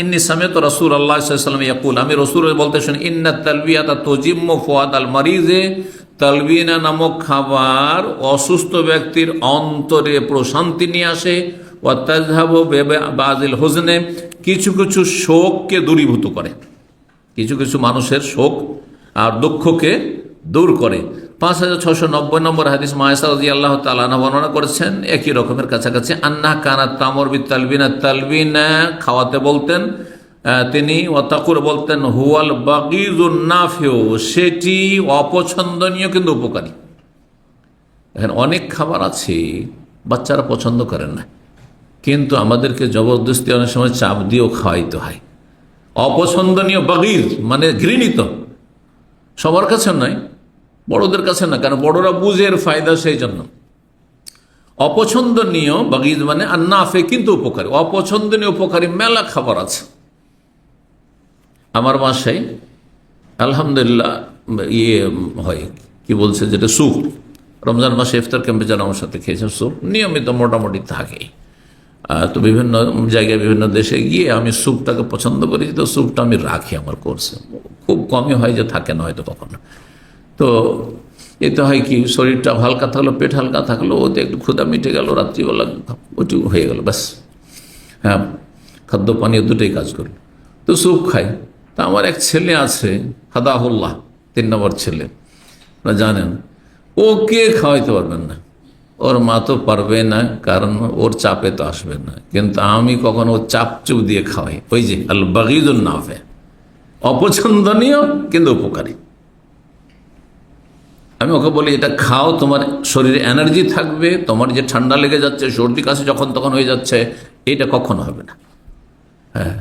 ইন্নি সামিআতু রাসূলুল্লাহ সাল্লাল্লাহু আলাইহি ওয়াসাল্লাম ইয়াকুল, আমি রাসূলের বলতে শুনি, ইন্নাত তালবিয়াতা তুজিম্মু ফুয়াদ আল মারিজে, তালবিনা নামক খাবার অসুস্থ ব্যক্তির অন্তরে প্রশান্তি নিয়ে আসে। ওয়াতাযহাবু বিবাযিল হুজনে, কিছু কিছু শোককে দূরীভূত করে, কিছু কিছু মানুষের শোক আর দুঃখকে দূর করে। 5690 নম্বর হাদিস, মা আয়েশা রাদিয়াল্লাহু তাআলা আনহা বর্ণনা করেছেন একই রকমের কাছাকাছি, আন্নাহা কানাত তা'মুরু বিত-তালবিনা, তালবিনা খাওয়াতে বলতেন তিনি। ওয়াতাকুর বলতেন, হুয়াল বাগীযুন নাফিউ, সেটি অপছন্দনীয় কিন্তু উপকারী। এখন অনেক খাবার আছে বাচ্চারা পছন্দ করেন না, কিন্তু আমাদেরকে জবরদস্তি অনেক সময় চাপ দিয়েও খাওয়াইতে হয়। অপছন্দনীয়, বাগীজ মানে ঘৃণিত, সবার কাছে নয়, বড়দের কাছে না, কারণ বড়রা বুঝে এর ফায়দা, সেই জন্য। অপছন্দনীয়, বাগীজ মানে আর নাফে কিন্তু উপকারী। অপছন্দনীয় উপকারী মেলা খাবার আছে। আমার বাসায় আলহামদুলিল্লাহ হয়, কি বলছে, যেটা স্যুপ, রমজান মাসে ইফতার ক্যাম্পে যারা আমার সাথে খেয়েছেন, স্যুপ নিয়মিত মোটামুটি থাকেই। তো বিভিন্ন জায়গায় বিভিন্ন দেশে গিয়ে আমি স্যুপটাকে পছন্দ করি, তো স্যুপটা আমি রাখি আমার কোর্সে, খুব কমই হয় যে থাকে না হয়তো কখনো। তো এতে হয় কি, শরীরটা হালকা থাকলো, পেট হালকা থাকলো, ওতে একটু ক্ষুধা মিটে গেল, রাত্রিবেলা ওইটুকু হয়ে গেল, ব্যাস। হ্যাঁ, খাদ্য পানীয় দুটোই কাজ করলো, তো স্যুপ খাই। তা আমার এক ছেলে আছে, হাদাহুল্লাহ, 3 নম্বর ছেলে, আপনারা জানেন, ওকে খাওয়াইতে পারবেন না, ওর মা তো পারবে না, কারণ ওর চাপে তো আসবে না, কিন্তু আমি কখনো ও চাপ চুপ দিয়ে খাওয়াই। ওই যে আল বাগীযুন নাফে, অপছন্দনীয় কিন্তু উপকারী। আমি ওকে বলি, এটা খাও, তোমার শরীরে এনার্জি থাকবে, তোমার যে ঠান্ডা লেগে যাচ্ছে, সর্দি কাশি যখন তখন হয়ে যাচ্ছে, এটা কখনো হবে না। হ্যাঁ,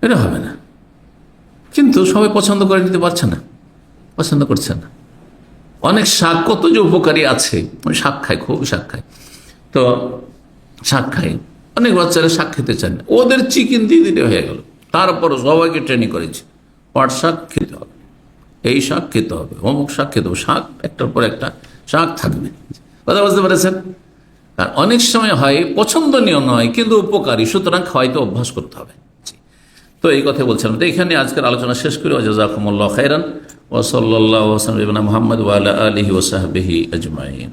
এটা হবে না। কিন্তু সবাই পছন্দ করে নিতে পারছে না, পছন্দ করছে না। অনেক শাক, কত যে উপকারী আছে, শাক খায়, খুব শাক খায়, তো শাক খায়, অনেক বাচ্চারা শাক খেতে চান না, ওদের চিকেন দিয়ে দিতে হয়ে গেল। তারপর সবাইকে ট্রেনিং করেছি, পাট শাক খেতে হবে, এই শাক খেতে হবে, অমুক শাক খেতে হবে, শাক একটার পর একটা শাক থাকবে। কথা বুঝতে পেরেছেন? আর অনেক সময় হয় পছন্দনীয় নয় কিন্তু উপকারী, সুতরাং খাওয়াইতে অভ্যাস করতে হবে। তো এই কথা বলছিলাম। তো এখানে আজকের আলোচনা শেষ করি। জাযাকুমুল্লাহু খাইরান ওয়া সাল্লাল্লাহু আলা মুহাম্মদ ওয়া আলা আলিহি ওয়া সাহবিহি আজমাইন।